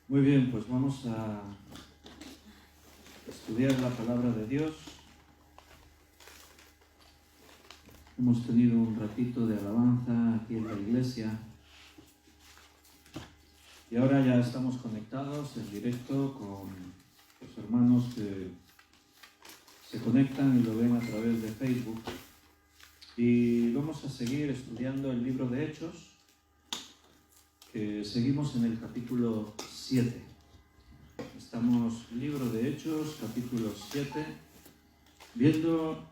Muy bien, pues vamos a estudiar la palabra de Dios. Hemos tenido un ratito de alabanza aquí en la iglesia y ahora ya estamos conectados en directo con los hermanos que se conectan y lo ven a través de Facebook. Y vamos a seguir estudiando el libro de Hechos, que seguimos en el capítulo 7. Estamos, libro de Hechos, capítulo 7, viendo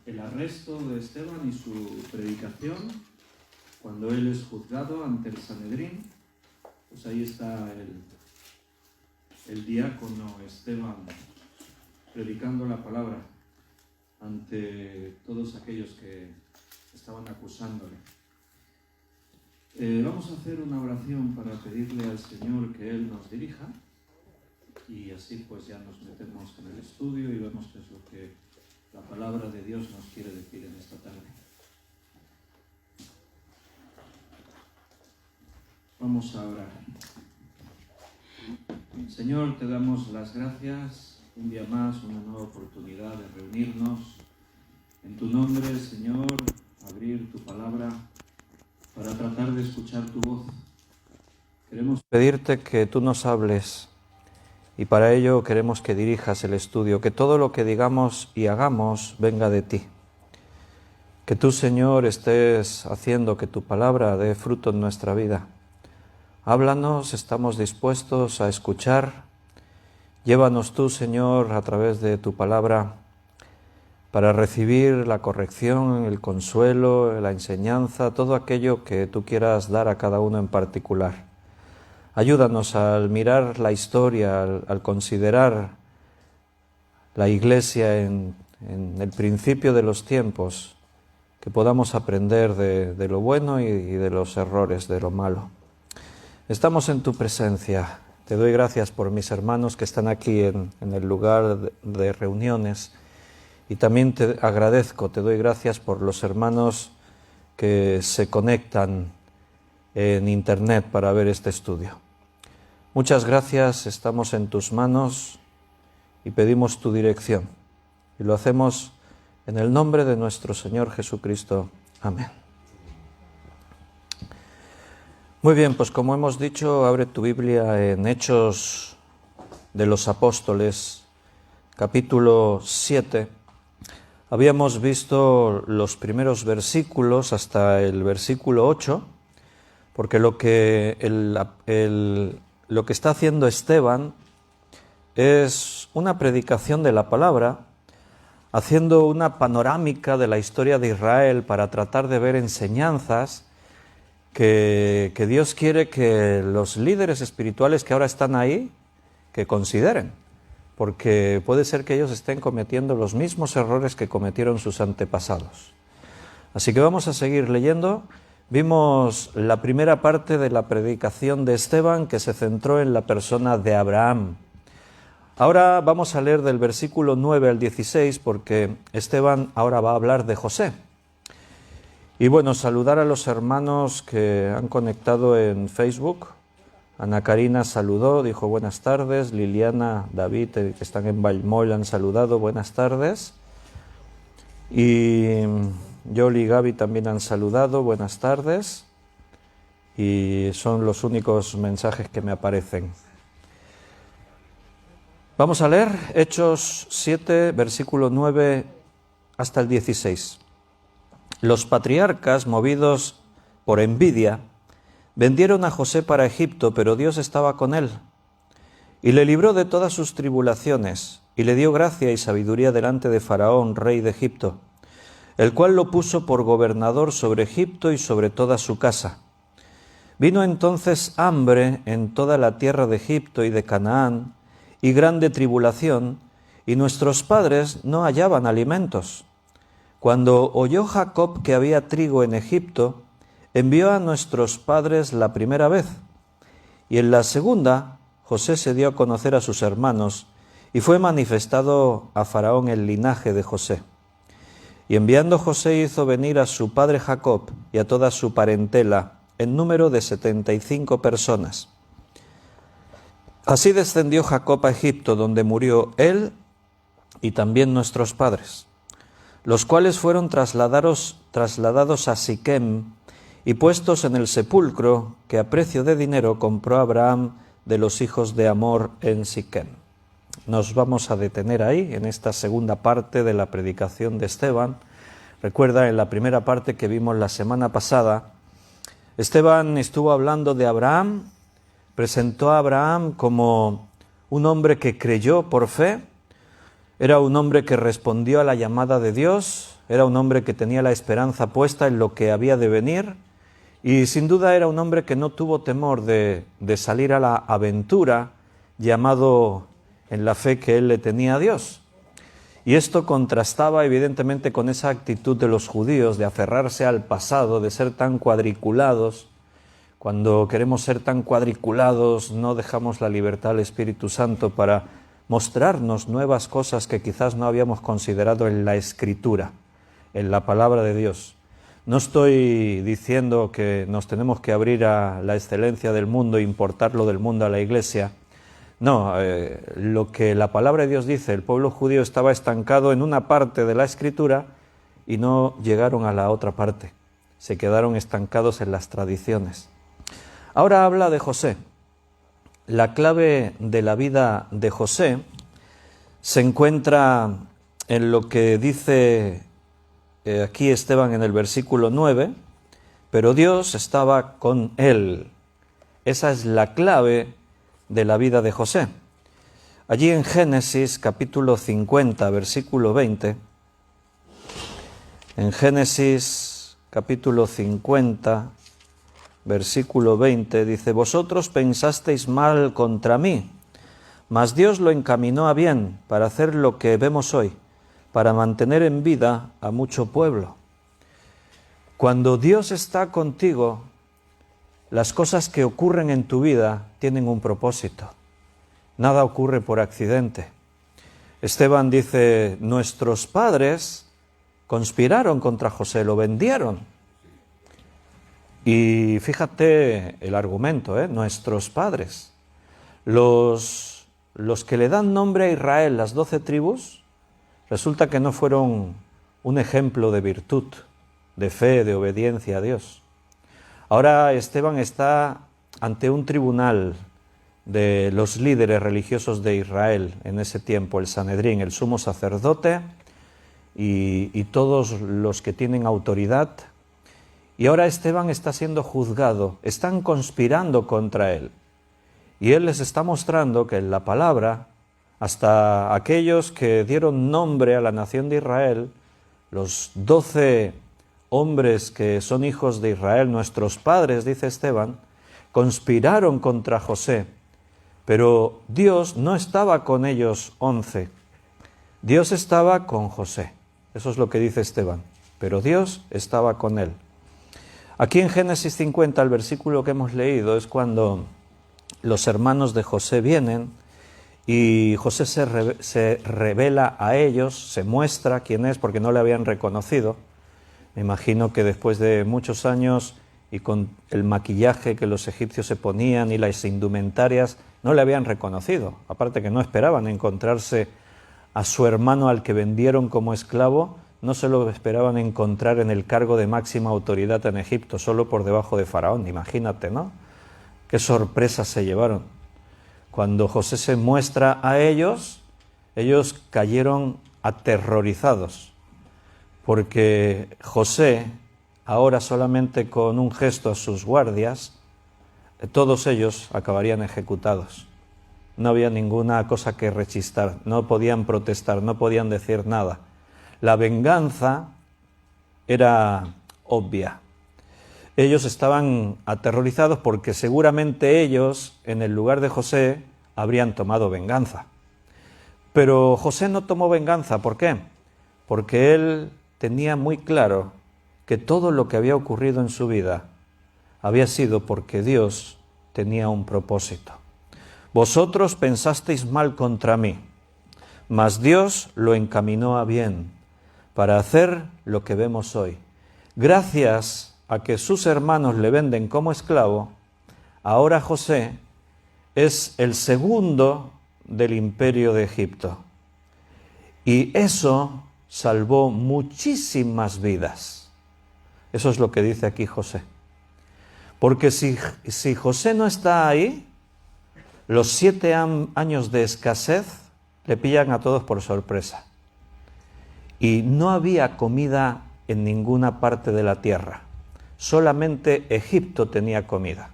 el arresto de Esteban y su predicación, cuando él es juzgado ante el Sanedrín. Pues ahí está el diácono Esteban predicando la palabra ante todos aquellos que estaban acusándole. Vamos a hacer una oración para pedirle al Señor que Él nos dirija y así pues ya nos metemos en el estudio y vemos qué es lo que la palabra de Dios nos quiere decir en esta tarde. Vamos a orar. Señor, te damos las gracias un día más, una nueva oportunidad de reunirnos en tu nombre, Señor, abrir tu palabra para tratar de escuchar tu voz. Queremos pedirte que tú nos hables y para ello queremos que dirijas el estudio, que todo lo que digamos y hagamos venga de ti. Que tú, Señor, estés haciendo que tu palabra dé fruto en nuestra vida. Háblanos, estamos dispuestos a escuchar. Llévanos tú, Señor, a través de tu palabra para recibir la corrección, el consuelo, la enseñanza, todo aquello que tú quieras dar a cada uno en particular. Ayúdanos al mirar la historia, al considerar la Iglesia en el principio de los tiempos, que podamos aprender de lo bueno y de los errores, de lo malo. Estamos en tu presencia. Te doy gracias por mis hermanos que están aquí en el lugar de reuniones. Y también te agradezco, te doy gracias por los hermanos que se conectan en internet para ver este estudio. Muchas gracias, estamos en tus manos y pedimos tu dirección. Y lo hacemos en el nombre de nuestro Señor Jesucristo. Amén. Muy bien, pues como hemos dicho, abre tu Biblia en Hechos de los Apóstoles, capítulo 7. Habíamos visto los primeros versículos hasta el versículo 8, porque lo que está haciendo Esteban es una predicación de la palabra, haciendo una panorámica de la historia de Israel para tratar de ver enseñanzas que Dios quiere que los líderes espirituales que ahora están ahí, que consideren. Porque puede ser que ellos estén cometiendo los mismos errores que cometieron sus antepasados. Así que vamos a seguir leyendo. Vimos la primera parte de la predicación de Esteban, que se centró en la persona de Abraham. Ahora vamos a leer del versículo 9 al 16, porque Esteban ahora va a hablar de José. Y bueno, saludar a los hermanos que han conectado en Facebook. Ana Karina saludó, dijo buenas tardes. Liliana, David, que están en Vallmoll, han saludado, buenas tardes. Y Yoli y Gaby también han saludado, buenas tardes. Y son los únicos mensajes que me aparecen. Vamos a leer Hechos 7, versículo 9 hasta el 16. Los patriarcas, movidos por envidia, vendieron a José para Egipto, pero Dios estaba con él, y le libró de todas sus tribulaciones, y le dio gracia y sabiduría delante de Faraón, rey de Egipto, el cual lo puso por gobernador sobre Egipto y sobre toda su casa. Vino entonces hambre en toda la tierra de Egipto y de Canaán, y grande tribulación, y nuestros padres no hallaban alimentos. Cuando oyó Jacob que había trigo en Egipto, envió a nuestros padres la primera vez, y en la segunda José se dio a conocer a sus hermanos, y fue manifestado a Faraón el linaje de José. Y enviando José hizo venir a su padre Jacob y a toda su parentela, en número de 75 personas. Así descendió Jacob a Egipto, donde murió él y también nuestros padres, los cuales fueron trasladados a Siquem y puestos en el sepulcro que a precio de dinero compró Abraham de los hijos de Hamor en Siquem. Nos vamos a detener ahí, en esta segunda parte de la predicación de Esteban. Recuerda, en la primera parte que vimos la semana pasada, Esteban estuvo hablando de Abraham, presentó a Abraham como un hombre que creyó por fe, era un hombre que respondió a la llamada de Dios, era un hombre que tenía la esperanza puesta en lo que había de venir y sin duda era un hombre que no tuvo temor de salir a la aventura, llamado en la fe que él le tenía a Dios. Y esto contrastaba evidentemente con esa actitud de los judíos de aferrarse al pasado, de ser tan cuadriculados. Cuando queremos ser tan cuadriculados, no dejamos la libertad al Espíritu Santo para mostrarnos nuevas cosas que quizás no habíamos considerado en la Escritura, en la Palabra de Dios. No estoy diciendo que nos tenemos que abrir a la excelencia del mundo e importar lo del mundo a la Iglesia. No, lo que la Palabra de Dios dice, el pueblo judío estaba estancado en una parte de la Escritura y no llegaron a la otra parte. Se quedaron estancados en las tradiciones. Ahora habla de José. La clave de la vida de José se encuentra en lo que dice aquí Esteban en el versículo 9, pero Dios estaba con él. Esa es la clave de la vida de José. Allí en Génesis capítulo 50, versículo 20, en Génesis capítulo 50, versículo 20, dice: vosotros pensasteis mal contra mí, mas Dios lo encaminó a bien para hacer lo que vemos hoy, para mantener en vida a mucho pueblo. Cuando Dios está contigo, las cosas que ocurren en tu vida tienen un propósito. Nada ocurre por accidente. Esteban dice: nuestros padres conspiraron contra José, lo vendieron. Y fíjate el argumento, nuestros padres. Los que le dan nombre a Israel, las 12 tribus, resulta que no fueron un ejemplo de virtud, de fe, de obediencia a Dios. Ahora Esteban está ante un tribunal de los líderes religiosos de Israel en ese tiempo, el Sanedrín, el sumo sacerdote y todos los que tienen autoridad. Y ahora Esteban está siendo juzgado, están conspirando contra él. Y él les está mostrando que en la palabra, hasta aquellos que dieron nombre a la nación de Israel, los 12 hombres que son hijos de Israel, nuestros padres, dice Esteban, conspiraron contra José, pero Dios no estaba con ellos 11, Dios estaba con José. Eso es lo que dice Esteban, pero Dios estaba con él. Aquí en Génesis 50, el versículo que hemos leído, es cuando los hermanos de José vienen y José se revela a ellos, se muestra quién es porque no le habían reconocido. Me imagino que después de muchos años y con el maquillaje que los egipcios se ponían y las indumentarias, no le habían reconocido. Aparte que no esperaban encontrarse a su hermano al que vendieron como esclavo, no se lo esperaban encontrar en el cargo de máxima autoridad en Egipto, solo por debajo de Faraón. Imagínate, ¿no? Qué sorpresas se llevaron. Cuando José se muestra a ellos, ellos cayeron aterrorizados, porque José, ahora solamente con un gesto a sus guardias, todos ellos acabarían ejecutados. No había ninguna cosa que rechistar, no podían protestar, no podían decir nada. La venganza era obvia. Ellos estaban aterrorizados porque seguramente ellos, en el lugar de José, habrían tomado venganza. Pero José no tomó venganza. ¿Por qué? Porque él tenía muy claro que todo lo que había ocurrido en su vida había sido porque Dios tenía un propósito. Vosotros pensasteis mal contra mí, mas Dios lo encaminó a bien, para hacer lo que vemos hoy. Gracias a que sus hermanos le venden como esclavo, ahora José es el segundo del imperio de Egipto. Y eso salvó muchísimas vidas. Eso es lo que dice aquí José. Porque si José no está ahí, los 7 años de escasez le pillan a todos por sorpresa. Y no había comida en ninguna parte de la tierra. Solamente Egipto tenía comida.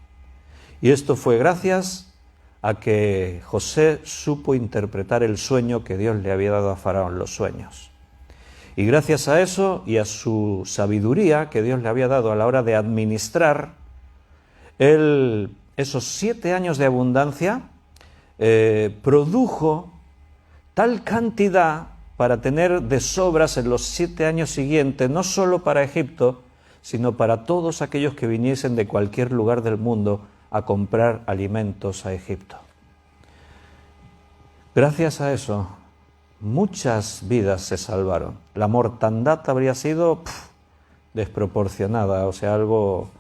Y esto fue gracias a que José supo interpretar el sueño que Dios le había dado a Faraón, los sueños. Y gracias a eso y a su sabiduría que Dios le había dado a la hora de administrar, esos 7 años de abundancia produjo tal cantidad para tener de sobras en los 7 años siguientes, no solo para Egipto, sino para todos aquellos que viniesen de cualquier lugar del mundo a comprar alimentos a Egipto. Gracias a eso, muchas vidas se salvaron. La mortandad habría sido desproporcionada, o sea, algo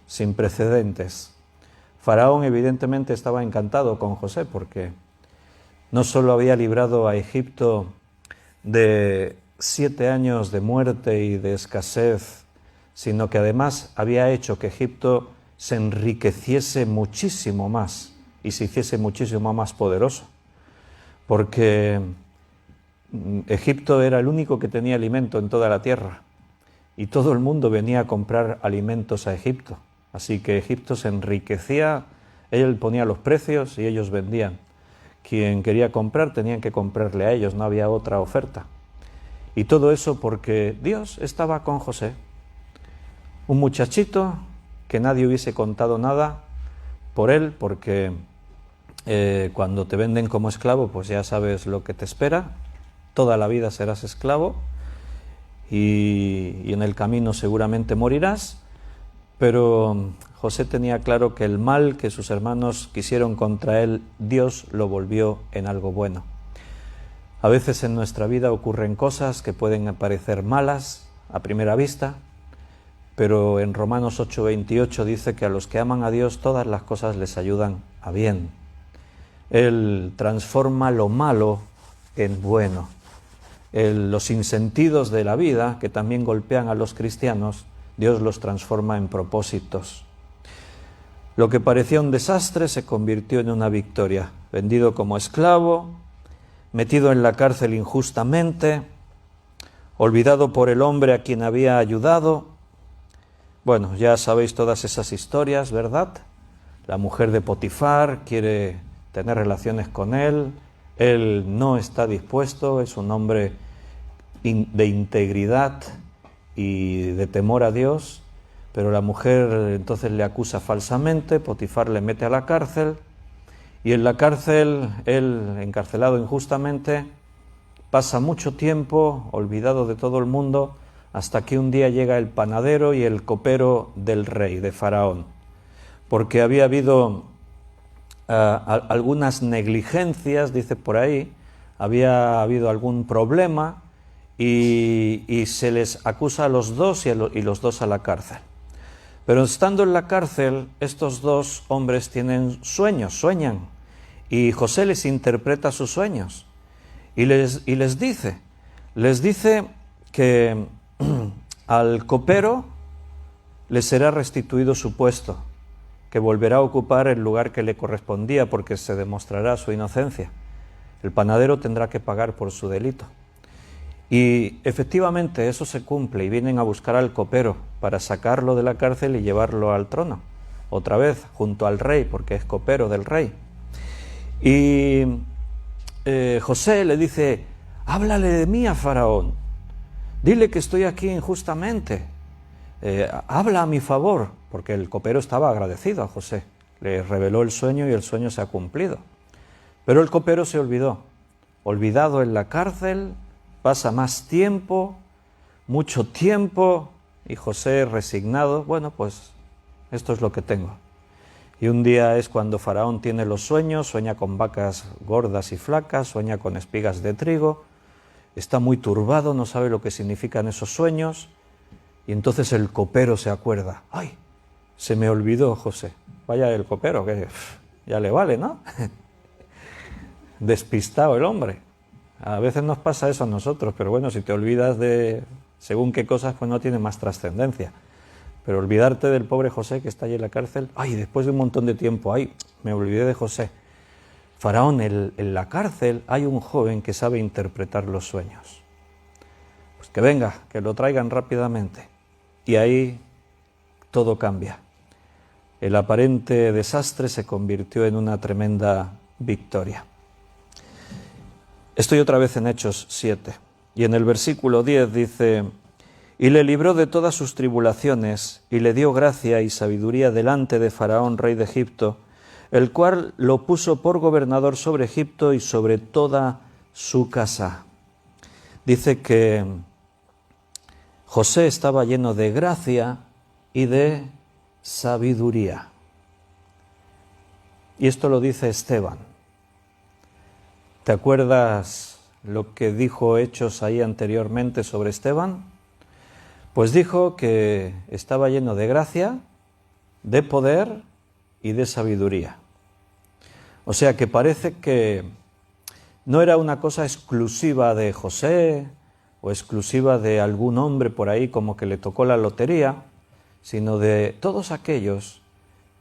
sin precedentes. Faraón evidentemente estaba encantado con José porque no solo había librado a Egipto de 7 años de muerte y de escasez, sino que además había hecho que Egipto se enriqueciese muchísimo más y se hiciese muchísimo más poderoso, porque Egipto era el único que tenía alimento en toda la tierra y todo el mundo venía a comprar alimentos a Egipto, así que Egipto se enriquecía, él ponía los precios y ellos vendían. Quien quería comprar tenían que comprarle a ellos, no había otra oferta. Y todo eso porque Dios estaba con José, un muchachito que nadie hubiese contado nada por él, porque cuando te venden como esclavo, pues ya sabes lo que te espera, toda la vida serás esclavo y en el camino seguramente morirás, pero José tenía claro que el mal que sus hermanos quisieron contra él, Dios lo volvió en algo bueno. A veces en nuestra vida ocurren cosas que pueden parecer malas a primera vista, pero en Romanos 8:28 dice que a los que aman a Dios todas las cosas les ayudan a bien. Él transforma lo malo en bueno. Los sinsentidos de la vida, que también golpean a los cristianos, Dios los transforma en propósitos. Lo que parecía un desastre se convirtió en una victoria. Vendido como esclavo, metido en la cárcel injustamente, olvidado por el hombre a quien había ayudado. Bueno, ya sabéis todas esas historias, ¿verdad? La mujer de Potifar quiere tener relaciones con él no está dispuesto, es un hombre de integridad y de temor a Dios, pero la mujer entonces le acusa falsamente, Potifar le mete a la cárcel, y en la cárcel, él, encarcelado injustamente, pasa mucho tiempo olvidado de todo el mundo, hasta que un día llega el panadero y el copero del rey, de Faraón, porque había habido algunas negligencias, dice por ahí, había habido algún problema y se les acusa a los dos y los dos a la cárcel. Pero estando en la cárcel, estos dos hombres tienen sueños, sueñan, y José les interpreta sus sueños y les dice que al copero le será restituido su puesto, que volverá a ocupar el lugar que le correspondía porque se demostrará su inocencia. El panadero tendrá que pagar por su delito. Y efectivamente eso se cumple y vienen a buscar al copero para sacarlo de la cárcel y llevarlo al trono, otra vez junto al rey, porque es copero del rey. Y José le dice: háblale de mí a Faraón, dile que estoy aquí injustamente, habla a mi favor, porque el copero estaba agradecido a José, le reveló el sueño y el sueño se ha cumplido. Pero el copero se olvidó, olvidado en la cárcel, pasa más tiempo, mucho tiempo, y José resignado, bueno, pues esto es lo que tengo. Y un día es cuando Faraón tiene los sueños, sueña con vacas gordas y flacas, sueña con espigas de trigo, está muy turbado, no sabe lo que significan esos sueños, y entonces el copero se acuerda: ¡ay! Se me olvidó José. Vaya el copero, que ya le vale, ¿no? Despistado el hombre. A veces nos pasa eso a nosotros, pero bueno, si te olvidas de según qué cosas, pues no tiene más trascendencia. Pero olvidarte del pobre José que está allí en la cárcel, ay, después de un montón de tiempo, ay, me olvidé de José. Faraón, en la cárcel hay un joven que sabe interpretar los sueños. Pues que venga, que lo traigan rápidamente. Y ahí todo cambia. El aparente desastre se convirtió en una tremenda victoria. Estoy otra vez en Hechos 7, y en el versículo 10 dice: y le libró de todas sus tribulaciones, y le dio gracia y sabiduría delante de Faraón, rey de Egipto, el cual lo puso por gobernador sobre Egipto y sobre toda su casa. Dice que José estaba lleno de gracia y de sabiduría. Y esto lo dice Esteban. ¿Te acuerdas lo que dijo Hechos ahí anteriormente sobre Esteban? Pues dijo que estaba lleno de gracia, de poder y de sabiduría. O sea que parece que no era una cosa exclusiva de José o exclusiva de algún hombre por ahí como que le tocó la lotería, sino de todos aquellos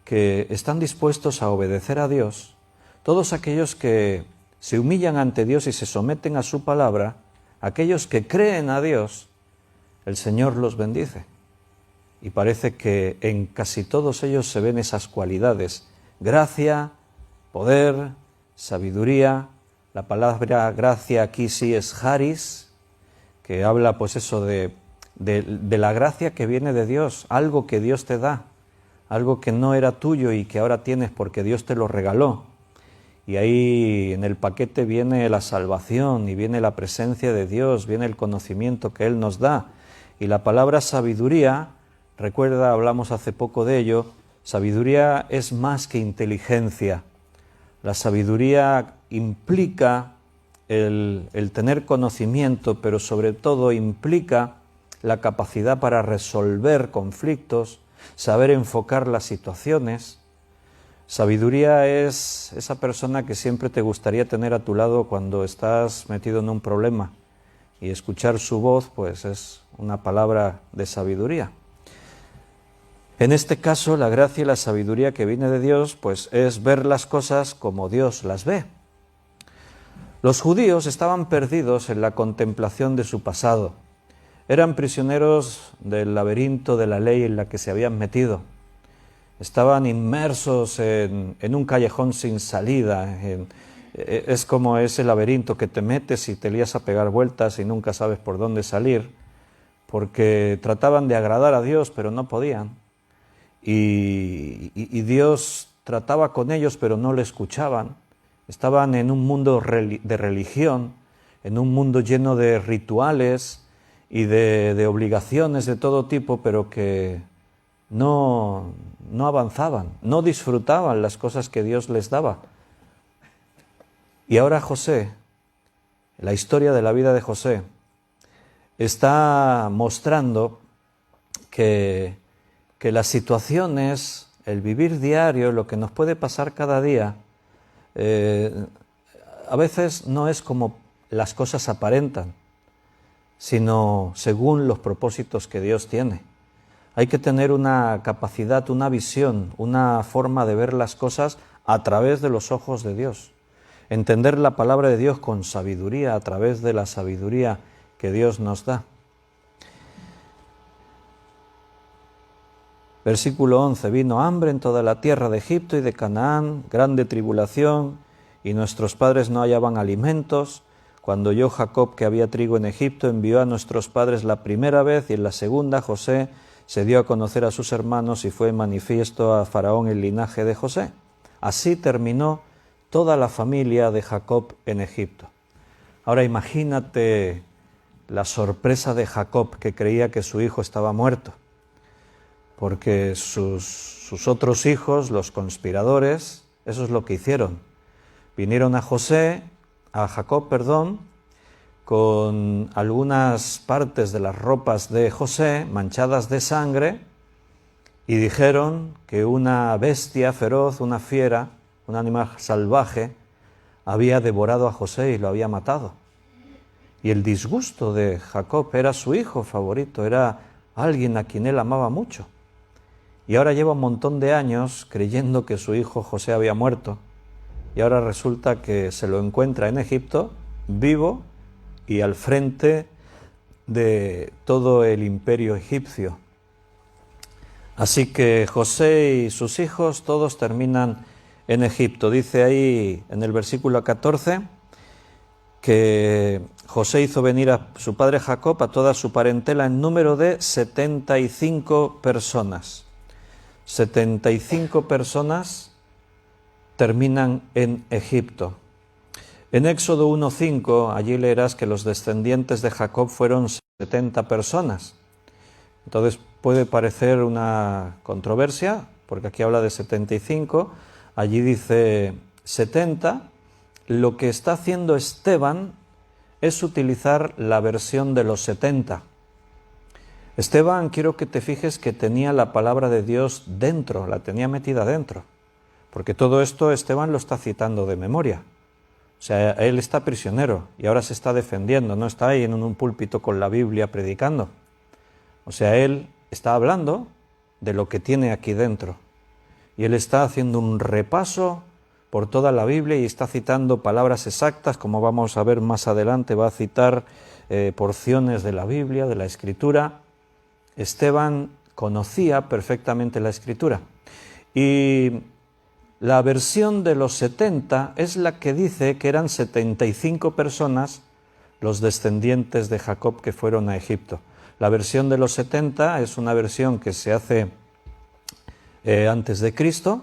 que están dispuestos a obedecer a Dios, todos aquellos que se humillan ante Dios y se someten a su palabra, aquellos que creen a Dios, el Señor los bendice. Y parece que en casi todos ellos se ven esas cualidades: gracia, poder, sabiduría. La palabra gracia aquí sí es charis, que habla pues eso de la gracia que viene de Dios, algo que Dios te da, algo que no era tuyo y que ahora tienes porque Dios te lo regaló. Y ahí en el paquete viene la salvación y viene la presencia de Dios, viene el conocimiento que Él nos da. Y la palabra sabiduría, recuerda, hablamos hace poco de ello, sabiduría es más que inteligencia. La sabiduría implica el tener conocimiento, pero sobre todo implica la capacidad para resolver conflictos, saber enfocar las situaciones. Sabiduría es esa persona que siempre te gustaría tener a tu lado cuando estás metido en un problema, y escuchar su voz pues es una palabra de sabiduría. En este caso, la gracia y la sabiduría que viene de Dios pues es ver las cosas como Dios las ve. Los judíos estaban perdidos en la contemplación de su pasado. Eran prisioneros del laberinto de la ley en la que se habían metido. Estaban inmersos en un callejón sin salida. Es como ese laberinto que te metes y te lías a pegar vueltas y nunca sabes por dónde salir, porque trataban de agradar a Dios, pero no podían. Y Dios trataba con ellos, pero no le escuchaban. Estaban en un mundo de religión, en un mundo lleno de rituales y de obligaciones de todo tipo, pero que no avanzaban, no disfrutaban las cosas que Dios les daba. Y ahora José, la historia de la vida de José, está mostrando que las situaciones, el vivir diario, lo que nos puede pasar cada día, a veces no es como las cosas aparentan, sino según los propósitos que Dios tiene. Hay que tener una capacidad, una visión, una forma de ver las cosas a través de los ojos de Dios. Entender la palabra de Dios con sabiduría, a través de la sabiduría que Dios nos da. Versículo 11, vino hambre en toda la tierra de Egipto y de Canaán, grande tribulación, y nuestros padres no hallaban alimentos. Cuando oyó Jacob que había trigo en Egipto, envió a nuestros padres la primera vez, y en la segunda José se dio a conocer a sus hermanos y fue manifiesto a Faraón el linaje de José. Así terminó toda la familia de Jacob en Egipto. Ahora imagínate la sorpresa de Jacob, que creía que su hijo estaba muerto, porque sus otros hijos, los conspiradores, eso es lo que hicieron. Vinieron a Jacob, con algunas partes de las ropas de José manchadas de sangre, y dijeron que una bestia feroz, una fiera, un animal salvaje, había devorado a José y lo había matado. Y el disgusto de Jacob, era su hijo favorito, era alguien a quien él amaba mucho. Y ahora lleva un montón de años creyendo que su hijo José había muerto. Y ahora resulta que se lo encuentra en Egipto, vivo y al frente de todo el imperio egipcio. Así que José y sus hijos todos terminan en Egipto. Dice ahí en el versículo 14 que José hizo venir a su padre Jacob a toda su parentela en número de 75 personas. 75 personas terminan en Egipto. En Éxodo 1:5, allí leerás que los descendientes de Jacob fueron 70 personas. Entonces puede parecer una controversia, porque aquí habla de 75, allí dice 70. Lo que está haciendo Esteban es utilizar la versión de los 70. Esteban, quiero que te fijes que tenía la palabra de Dios dentro, la tenía metida dentro, porque todo esto Esteban lo está citando de memoria. O sea, él está prisionero y ahora se está defendiendo, no está ahí en un púlpito con la Biblia predicando. O sea, él está hablando de lo que tiene aquí dentro. Y él está haciendo un repaso por toda la Biblia y está citando palabras exactas, como vamos a ver más adelante, va a citar porciones de la Biblia, de la Escritura. Esteban conocía perfectamente la Escritura. Y la versión de los 70 es la que dice que eran 75 personas los descendientes de Jacob que fueron a Egipto. La versión de los 70 es una versión que se hace antes de Cristo,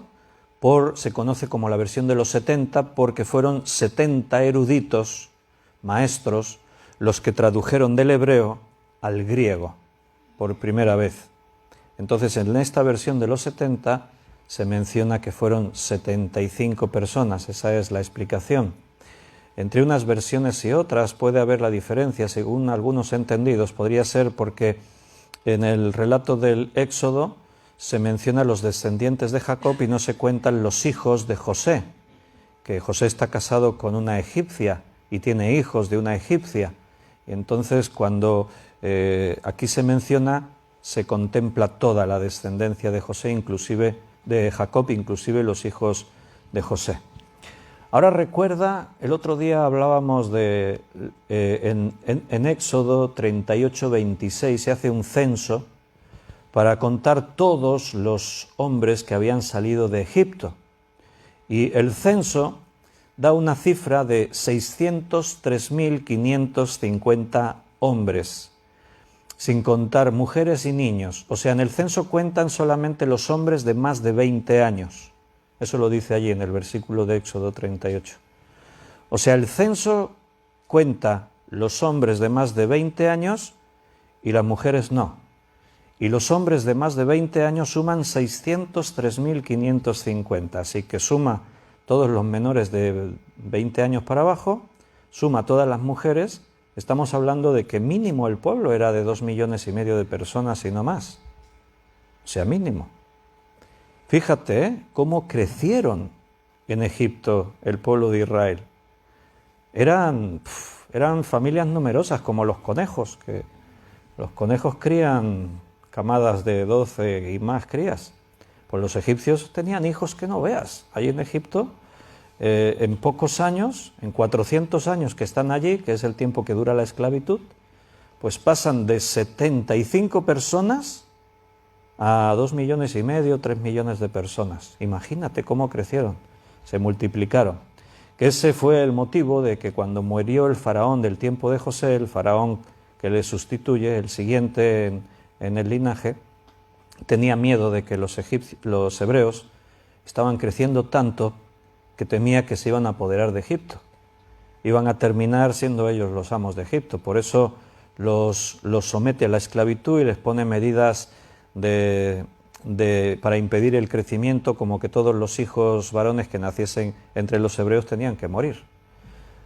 se conoce como la versión de los 70 porque fueron 70 eruditos, maestros, los que tradujeron del hebreo al griego por primera vez. Entonces, en esta versión de los 70 se menciona que fueron 75 personas, esa es la explicación. Entre unas versiones y otras puede haber la diferencia, según algunos entendidos, podría ser porque en el relato del Éxodo se menciona los descendientes de Jacob y no se cuentan los hijos de José, que José está casado con una egipcia y tiene hijos de una egipcia. Y entonces cuando aquí se menciona, se contempla toda la descendencia de José, inclusive de Jacob, inclusive los hijos de José. Ahora recuerda, el otro día hablábamos de, en Éxodo 38:26 se hace un censo para contar todos los hombres que habían salido de Egipto. Y el censo da una cifra de 603.550 hombres, sin contar mujeres y niños. O sea, en el censo cuentan solamente los hombres de más de 20 años. Eso lo dice allí en el versículo de Éxodo 38. O sea, el censo cuenta los hombres de más de 20 años y las mujeres no. Y los hombres de más de 20 años suman 603.550. Así que suma todos los menores de 20 años para abajo, suma todas las mujeres. Estamos hablando de que mínimo el pueblo era de 2,5 millones de personas y no más. O sea, mínimo. Fíjate cómo crecieron en Egipto el pueblo de Israel. Eran familias numerosas como los conejos, que los conejos crían camadas de 12 y más crías. Pues los egipcios tenían hijos que no veas. Allí en Egipto, en pocos años, en 400 años que están allí, que es el tiempo que dura la esclavitud, pues pasan de 75 personas a 2,5 millones, 3 millones de personas. Imagínate cómo crecieron, se multiplicaron. Que ese fue el motivo de que cuando murió el faraón del tiempo de José, el faraón que le sustituye, el siguiente en el linaje, tenía miedo de que los hebreos estaban creciendo tanto que temía que se iban a apoderar de Egipto. Iban a terminar siendo ellos los amos de Egipto. Por eso los somete a la esclavitud y les pone medidas para impedir el crecimiento, como que todos los hijos varones que naciesen entre los hebreos tenían que morir.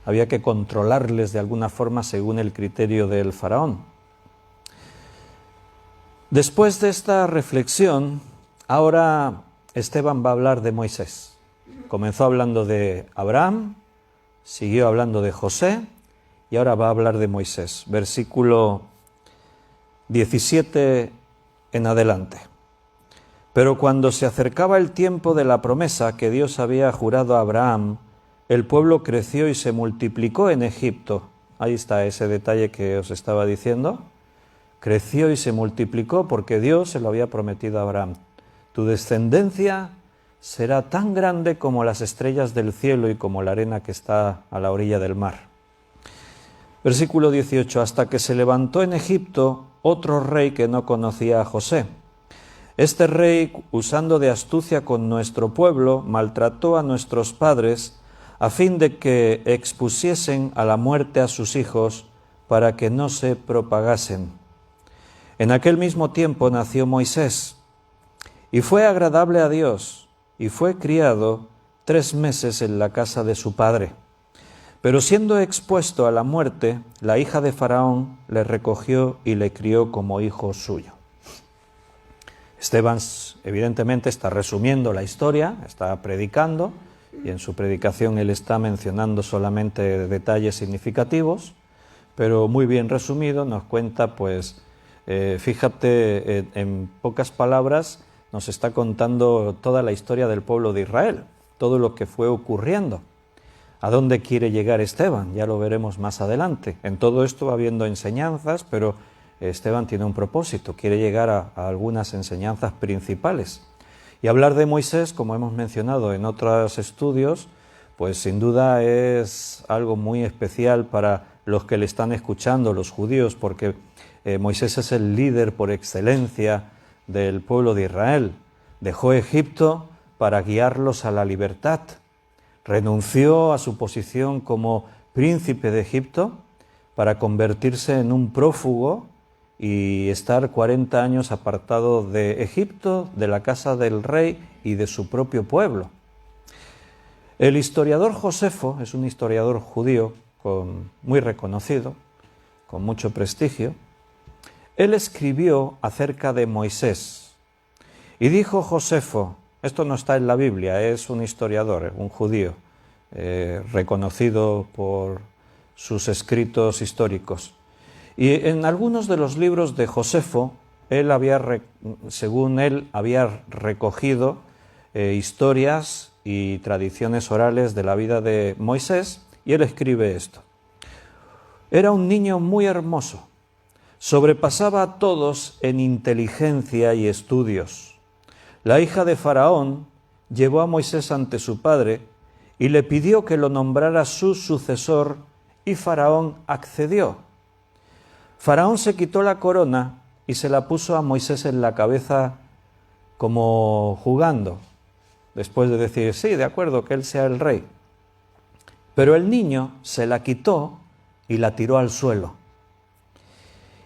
Había que controlarles de alguna forma según el criterio del faraón. Después de esta reflexión, ahora Esteban va a hablar de Moisés. Comenzó hablando de Abraham, siguió hablando de José y ahora va a hablar de Moisés. Versículo 17 en adelante. Pero cuando se acercaba el tiempo de la promesa que Dios había jurado a Abraham, el pueblo creció y se multiplicó en Egipto. Ahí está ese detalle que os estaba diciendo. Creció y se multiplicó porque Dios se lo había prometido a Abraham. Tu descendencia será tan grande como las estrellas del cielo y como la arena que está a la orilla del mar. Versículo 18. Hasta que se levantó en Egipto otro rey que no conocía a José. Este rey, usando de astucia con nuestro pueblo, maltrató a nuestros padres a fin de que expusiesen a la muerte a sus hijos para que no se propagasen. En aquel mismo tiempo nació Moisés y fue agradable a Dios y fue criado 3 meses en la casa de su padre. Pero siendo expuesto a la muerte, la hija de Faraón le recogió y le crió como hijo suyo. Esteban evidentemente está resumiendo la historia, está predicando, y en su predicación él está mencionando solamente detalles significativos, pero muy bien resumido nos cuenta, pues, fíjate, en pocas palabras nos está contando toda la historia del pueblo de Israel, todo lo que fue ocurriendo. ¿A dónde quiere llegar Esteban? Ya lo veremos más adelante. En todo esto va habiendo enseñanzas, pero Esteban tiene un propósito, quiere llegar a algunas enseñanzas principales. Y hablar de Moisés, como hemos mencionado en otros estudios, pues sin duda es algo muy especial para los que le están escuchando, los judíos, porque Moisés es el líder por excelencia del pueblo de Israel. Dejó Egipto para guiarlos a la libertad. Renunció a su posición como príncipe de Egipto para convertirse en un prófugo y estar 40 años apartado de Egipto, de la casa del rey y de su propio pueblo. El historiador Josefo es un historiador judío muy reconocido, con mucho prestigio. Él escribió acerca de Moisés y dijo Josefo, esto no está en la Biblia, es un historiador, un judío, reconocido por sus escritos históricos. Y en algunos de los libros de Josefo, según él había recogido historias y tradiciones orales de la vida de Moisés, y él escribe esto. Era un niño muy hermoso, sobrepasaba a todos en inteligencia y estudios. La hija de Faraón llevó a Moisés ante su padre y le pidió que lo nombrara su sucesor, y Faraón accedió. Faraón se quitó la corona y se la puso a Moisés en la cabeza como jugando, después de decir, sí, de acuerdo, que él sea el rey. Pero el niño se la quitó y la tiró al suelo.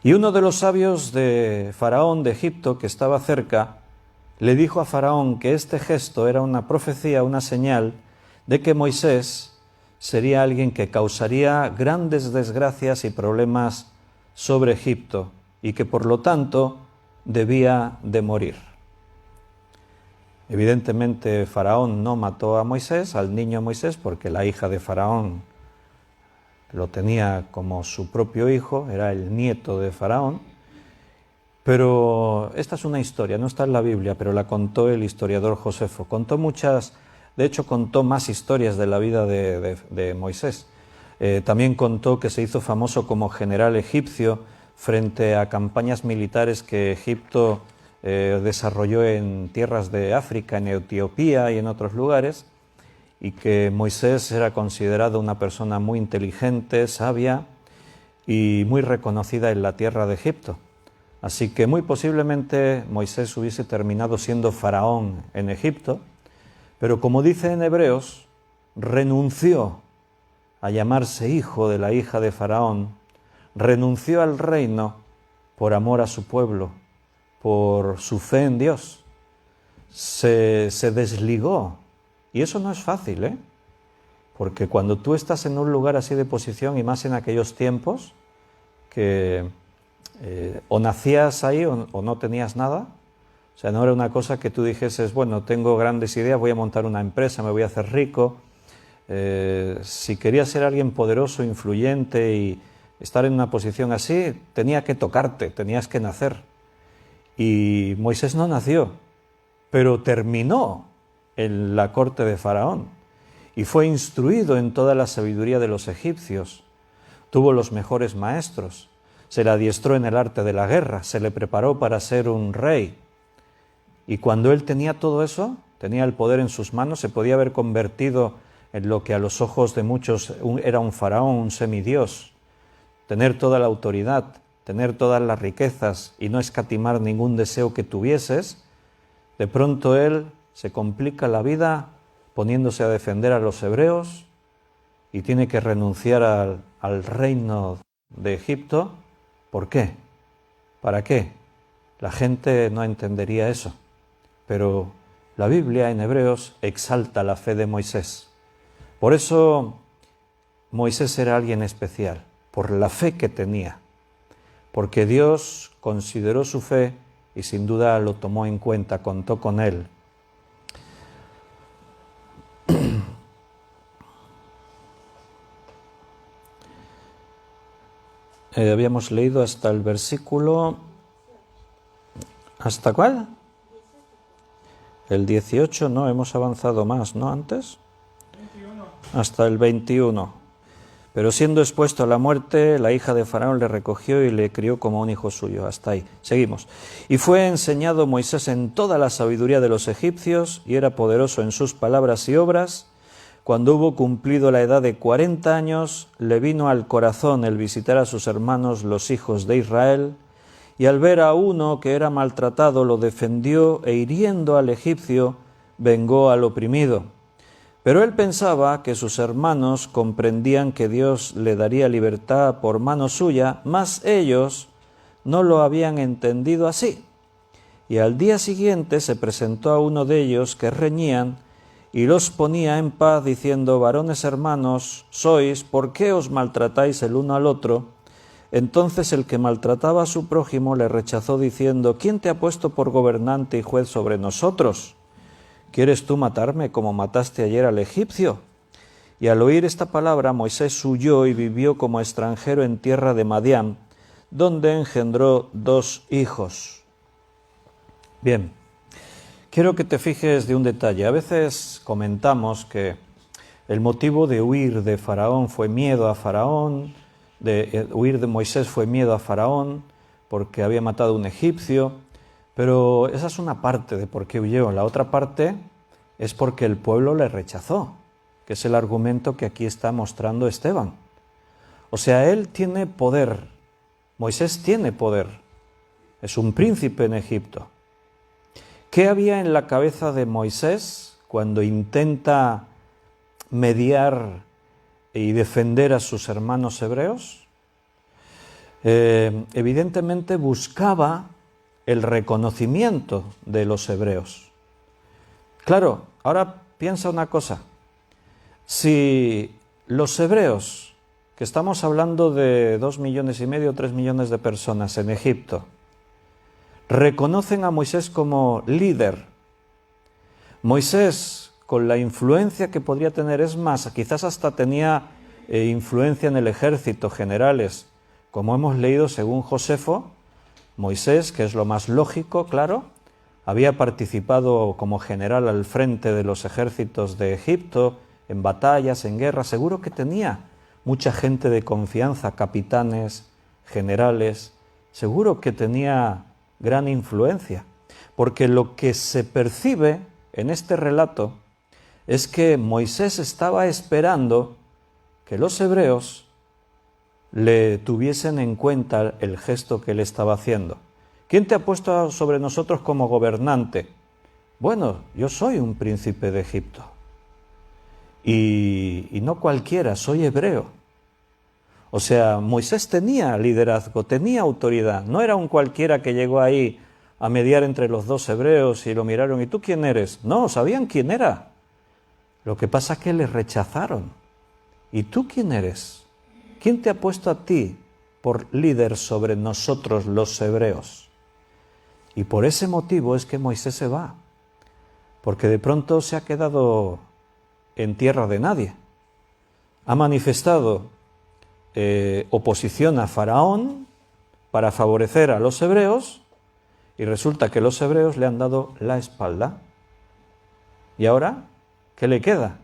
Y uno de los sabios de Faraón de Egipto, que estaba cerca, le dijo a Faraón que este gesto era una profecía, una señal de que Moisés sería alguien que causaría grandes desgracias y problemas sobre Egipto y que por lo tanto debía de morir. Evidentemente Faraón no mató a Moisés, al niño Moisés, porque la hija de Faraón lo tenía como su propio hijo, era el nieto de Faraón. Pero esta es una historia, no está en la Biblia, pero la contó el historiador Josefo. Contó más historias de la vida de Moisés. También contó que se hizo famoso como general egipcio frente a campañas militares que Egipto desarrolló en tierras de África, en Etiopía y en otros lugares, y que Moisés era considerado una persona muy inteligente, sabia y muy reconocida en la tierra de Egipto. Así que muy posiblemente Moisés hubiese terminado siendo faraón en Egipto, pero como dice en Hebreos, renunció a llamarse hijo de la hija de Faraón, renunció al reino por amor a su pueblo, por su fe en Dios. Se desligó. Y eso no es fácil, porque cuando tú estás en un lugar así de posición, y más en aquellos tiempos, que o nacías ahí o no tenías nada, O sea, no era una cosa que tú dijeses, bueno, tengo grandes ideas, voy a montar una empresa, me voy a hacer rico. Si querías ser alguien poderoso, influyente y estar en una posición así, tenía que tocarte, tenías que nacer. Y Moisés no nació, pero terminó en la corte de Faraón y fue instruido en toda la sabiduría de los egipcios. Tuvo los mejores maestros, se le adiestró en el arte de la guerra, se le preparó para ser un rey. Y cuando él tenía todo eso, tenía el poder en sus manos, se podía haber convertido en lo que a los ojos de muchos era un faraón, un semidios, tener toda la autoridad, tener todas las riquezas y no escatimar ningún deseo que tuvieses. De pronto él se complica la vida poniéndose a defender a los hebreos y tiene que renunciar al reino de Egipto. ¿Por qué? ¿Para qué? La gente no entendería eso. Pero la Biblia en Hebreos exalta la fe de Moisés. Por eso Moisés era alguien especial, por la fe que tenía. Porque Dios consideró su fe y sin duda lo tomó en cuenta, contó con él. Habíamos leído hasta el versículo... ¿Hasta cuál? El 18, no, hemos avanzado más, ¿no? Antes. 21. Hasta el 21. Pero siendo expuesto a la muerte, la hija de Faraón le recogió y le crió como un hijo suyo. Hasta ahí. Seguimos. Y fue enseñado Moisés en toda la sabiduría de los egipcios y era poderoso en sus palabras y obras. Cuando hubo cumplido la edad de 40 años, le vino al corazón el visitar a sus hermanos los hijos de Israel, y al ver a uno que era maltratado lo defendió e hiriendo al egipcio vengó al oprimido. Pero él pensaba que sus hermanos comprendían que Dios le daría libertad por mano suya, mas ellos no lo habían entendido así. Y al día siguiente se presentó a uno de ellos que reñían y los ponía en paz diciendo: varones hermanos sois, ¿por qué os maltratáis el uno al otro? Entonces el que maltrataba a su prójimo le rechazó diciendo: ¿quién te ha puesto por gobernante y juez sobre nosotros? ¿Quieres tú matarme como mataste ayer al egipcio? Y al oír esta palabra Moisés huyó y vivió como extranjero en tierra de Madián, donde engendró 2 hijos. Bien, quiero que te fijes de un detalle. A veces comentamos que el motivo de huir de Faraón fue miedo a Faraón, huir de Moisés fue miedo a Faraón porque había matado a un egipcio, pero esa es una parte de por qué huyó. La otra parte es porque el pueblo le rechazó, que es el argumento que aquí está mostrando Esteban. O sea, él tiene poder, Moisés tiene poder, es un príncipe en Egipto. ¿Qué había en la cabeza de Moisés cuando intenta mediar y defender a sus hermanos hebreos? Evidentemente buscaba el reconocimiento de los hebreos. Claro, ahora piensa una cosa. Si los hebreos, que estamos hablando de 2,5 millones, 3 millones de personas en Egipto, reconocen a Moisés como líder, Moisés, con la influencia que podría tener, es más, quizás hasta tenía influencia en el ejército, generales, como hemos leído según Josefo, Moisés, que es lo más lógico, claro, había participado como general al frente de los ejércitos de Egipto, en batallas, en guerras. Seguro que tenía mucha gente de confianza, capitanes, generales, seguro que tenía gran influencia, porque lo que se percibe en este relato es que Moisés estaba esperando que los hebreos le tuviesen en cuenta el gesto que él estaba haciendo. ¿Quién te ha puesto sobre nosotros como gobernante? Bueno, yo soy un príncipe de Egipto. Y no cualquiera, soy hebreo. O sea, Moisés tenía liderazgo, tenía autoridad. No era un cualquiera que llegó ahí a mediar entre los 2 hebreos y lo miraron. ¿Y tú quién eres? No, sabían quién era. Lo que pasa es que le rechazaron. ¿Y tú quién eres? ¿Quién te ha puesto a ti por líder sobre nosotros los hebreos? Y por ese motivo es que Moisés se va, porque de pronto se ha quedado en tierra de nadie. Ha manifestado oposición a Faraón para favorecer a los hebreos, y resulta que los hebreos le han dado la espalda. ¿Y ahora qué le queda?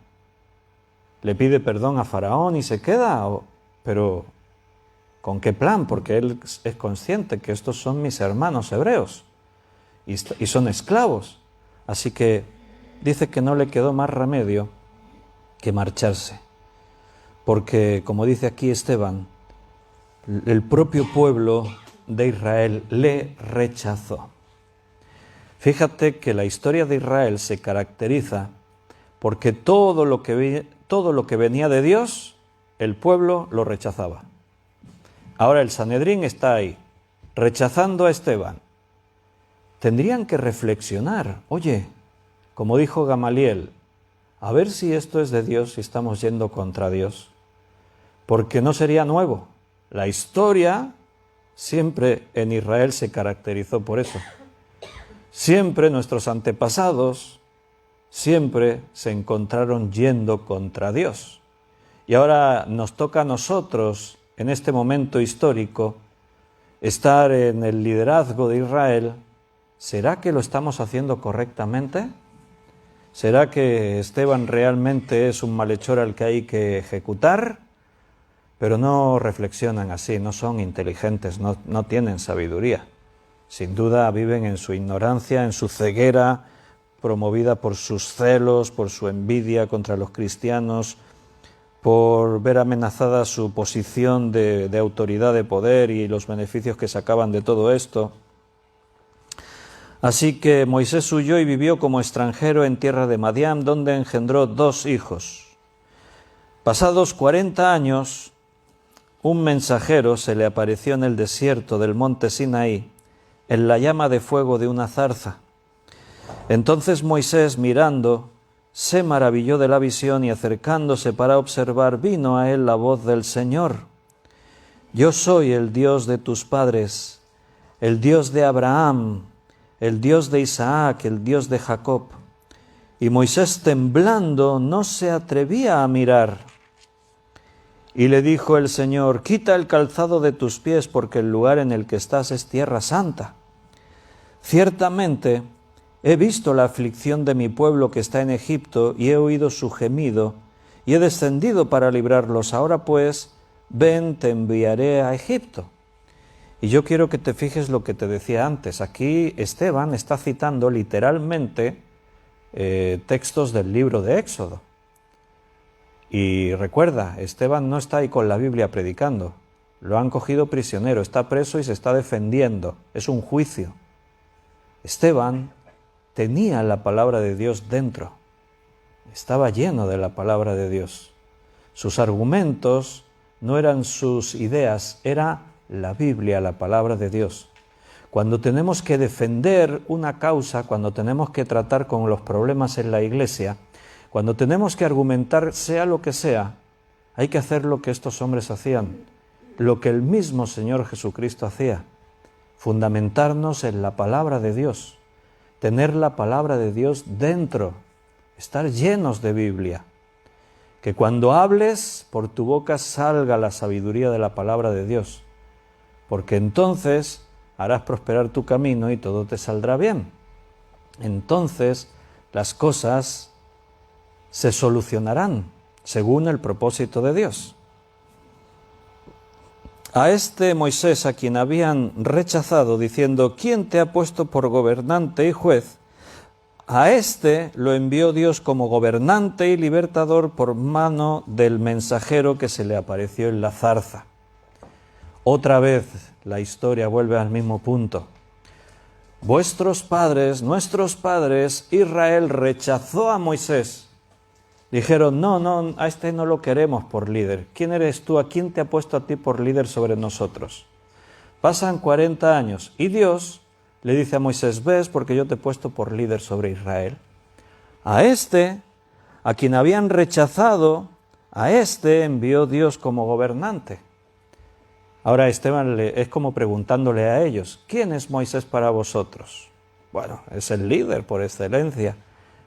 ¿Le pide perdón a Faraón y se queda? Pero ¿con qué plan? Porque él es consciente que estos son mis hermanos hebreos y son esclavos. Así que dice que no le quedó más remedio que marcharse. Porque, como dice aquí Esteban, el propio pueblo de Israel le rechazó. Fíjate que la historia de Israel se caracteriza porque todo lo que venía de Dios, el pueblo lo rechazaba. Ahora el Sanedrín está ahí, rechazando a Esteban. Tendrían que reflexionar, oye, como dijo Gamaliel, a ver si esto es de Dios, si estamos yendo contra Dios. Porque no sería nuevo. La historia siempre en Israel se caracterizó por eso. Siempre nuestros antepasados, siempre se encontraron yendo contra Dios. Y ahora nos toca a nosotros, en este momento histórico, estar en el liderazgo de Israel. ¿Será que lo estamos haciendo correctamente? ¿Será que Esteban realmente es un malhechor al que hay que ejecutar? Pero no reflexionan así, no son inteligentes, no tienen sabiduría. Sin duda viven en su ignorancia, en su ceguera, promovida por sus celos, por su envidia contra los cristianos, por ver amenazada su posición de autoridad, de poder y los beneficios que sacaban de todo esto. Así que Moisés huyó y vivió como extranjero en tierra de Madián, donde engendró 2 hijos. Pasados 40 años, un mensajero se le apareció en el desierto del monte Sinaí, en la llama de fuego de una zarza. Entonces Moisés, mirando, se maravilló de la visión y acercándose para observar, vino a él la voz del Señor. Yo soy el Dios de tus padres, el Dios de Abraham, el Dios de Isaac, el Dios de Jacob. Y Moisés, temblando, no se atrevía a mirar. Y le dijo el Señor, quita el calzado de tus pies, porque el lugar en el que estás es tierra santa. Ciertamente he visto la aflicción de mi pueblo que está en Egipto, y he oído su gemido, y he descendido para librarlos. Ahora pues, ven, te enviaré a Egipto. Y yo quiero que te fijes lo que te decía antes. Aquí Esteban está citando literalmente textos del libro de Éxodo. Y recuerda, Esteban no está ahí con la Biblia predicando. Lo han cogido prisionero, está preso y se está defendiendo. Es un juicio. Esteban tenía la palabra de Dios dentro. Estaba lleno de la palabra de Dios. Sus argumentos no eran sus ideas, era la Biblia, la palabra de Dios. Cuando tenemos que defender una causa, cuando tenemos que tratar con los problemas en la iglesia, cuando tenemos que argumentar sea lo que sea, hay que hacer lo que estos hombres hacían, lo que el mismo Señor Jesucristo hacía, fundamentarnos en la palabra de Dios, tener la palabra de Dios dentro, estar llenos de Biblia. Que cuando hables, por tu boca salga la sabiduría de la palabra de Dios, porque entonces harás prosperar tu camino y todo te saldrá bien. Entonces las cosas se solucionarán según el propósito de Dios. A este Moisés, a quien habían rechazado diciendo, ¿quién te ha puesto por gobernante y juez? A este lo envió Dios como gobernante y libertador por mano del mensajero que se le apareció en la zarza. Otra vez la historia vuelve al mismo punto. Vuestros padres, nuestros padres, Israel rechazó a Moisés. Dijeron, no, a este no lo queremos por líder. ¿Quién eres tú? ¿A quién te ha puesto a ti por líder sobre nosotros? Pasan 40 años y Dios le dice a Moisés, ves, porque yo te he puesto por líder sobre Israel. A este, a quien habían rechazado, a este envió Dios como gobernante. Ahora Esteban es como preguntándole a ellos, ¿quién es Moisés para vosotros? Bueno, es el líder por excelencia,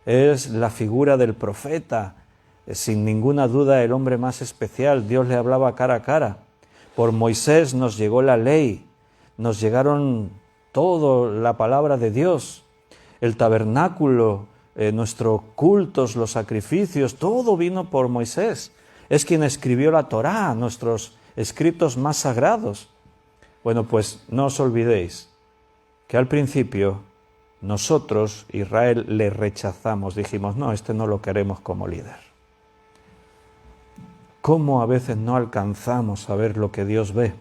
es la figura del profeta, sin ninguna duda el hombre más especial. Dios le hablaba cara a cara. Por Moisés nos llegó la ley, nos llegaron toda la palabra de Dios, el tabernáculo, nuestros cultos, los sacrificios, todo vino por Moisés. Es quien escribió la Torá, nuestros escritos más sagrados. Bueno, pues no os olvidéis que al principio nosotros, Israel, le rechazamos. Dijimos, no, este no lo queremos como líder. ¿Cómo a veces no alcanzamos a ver lo que Dios ve?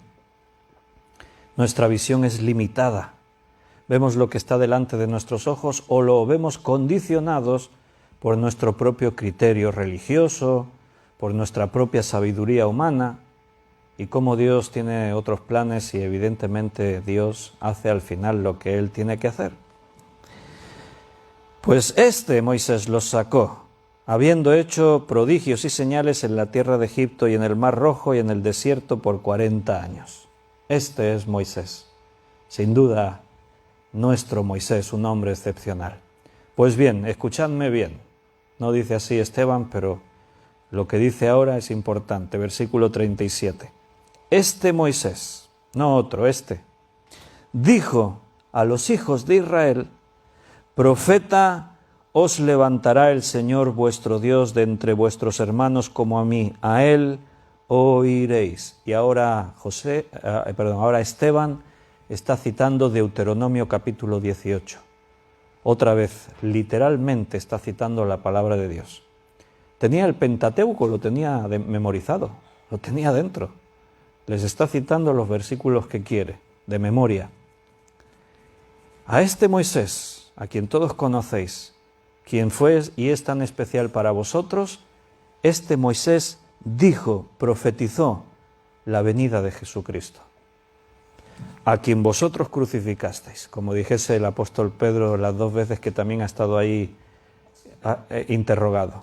Nuestra visión es limitada. Vemos lo que está delante de nuestros ojos o lo vemos condicionados por nuestro propio criterio religioso, por nuestra propia sabiduría humana, y cómo Dios tiene otros planes y evidentemente Dios hace al final lo que Él tiene que hacer. Pues Moisés los sacó, habiendo hecho prodigios y señales en la tierra de Egipto y en el Mar Rojo y en el desierto por 40 años. Este es Moisés, sin duda nuestro Moisés, un hombre excepcional. Pues bien, escuchadme bien, no dice así Esteban, pero lo que dice ahora es importante, versículo 37. Moisés, no otro, dijo a los hijos de Israel, profeta os levantará el Señor vuestro Dios de entre vuestros hermanos como a mí, a él oiréis. Y ahora ahora Esteban está citando Deuteronomio capítulo 18. Otra vez, literalmente está citando la palabra de Dios. Tenía el Pentateuco, lo tenía memorizado, lo tenía dentro. Les está citando los versículos que quiere, de memoria. A Moisés, a quien todos conocéis, quien fue y es tan especial para vosotros, Moisés dijo, profetizó la venida de Jesucristo, a quien vosotros crucificasteis, como dijese el apóstol Pedro las 2 veces que también ha estado ahí interrogado.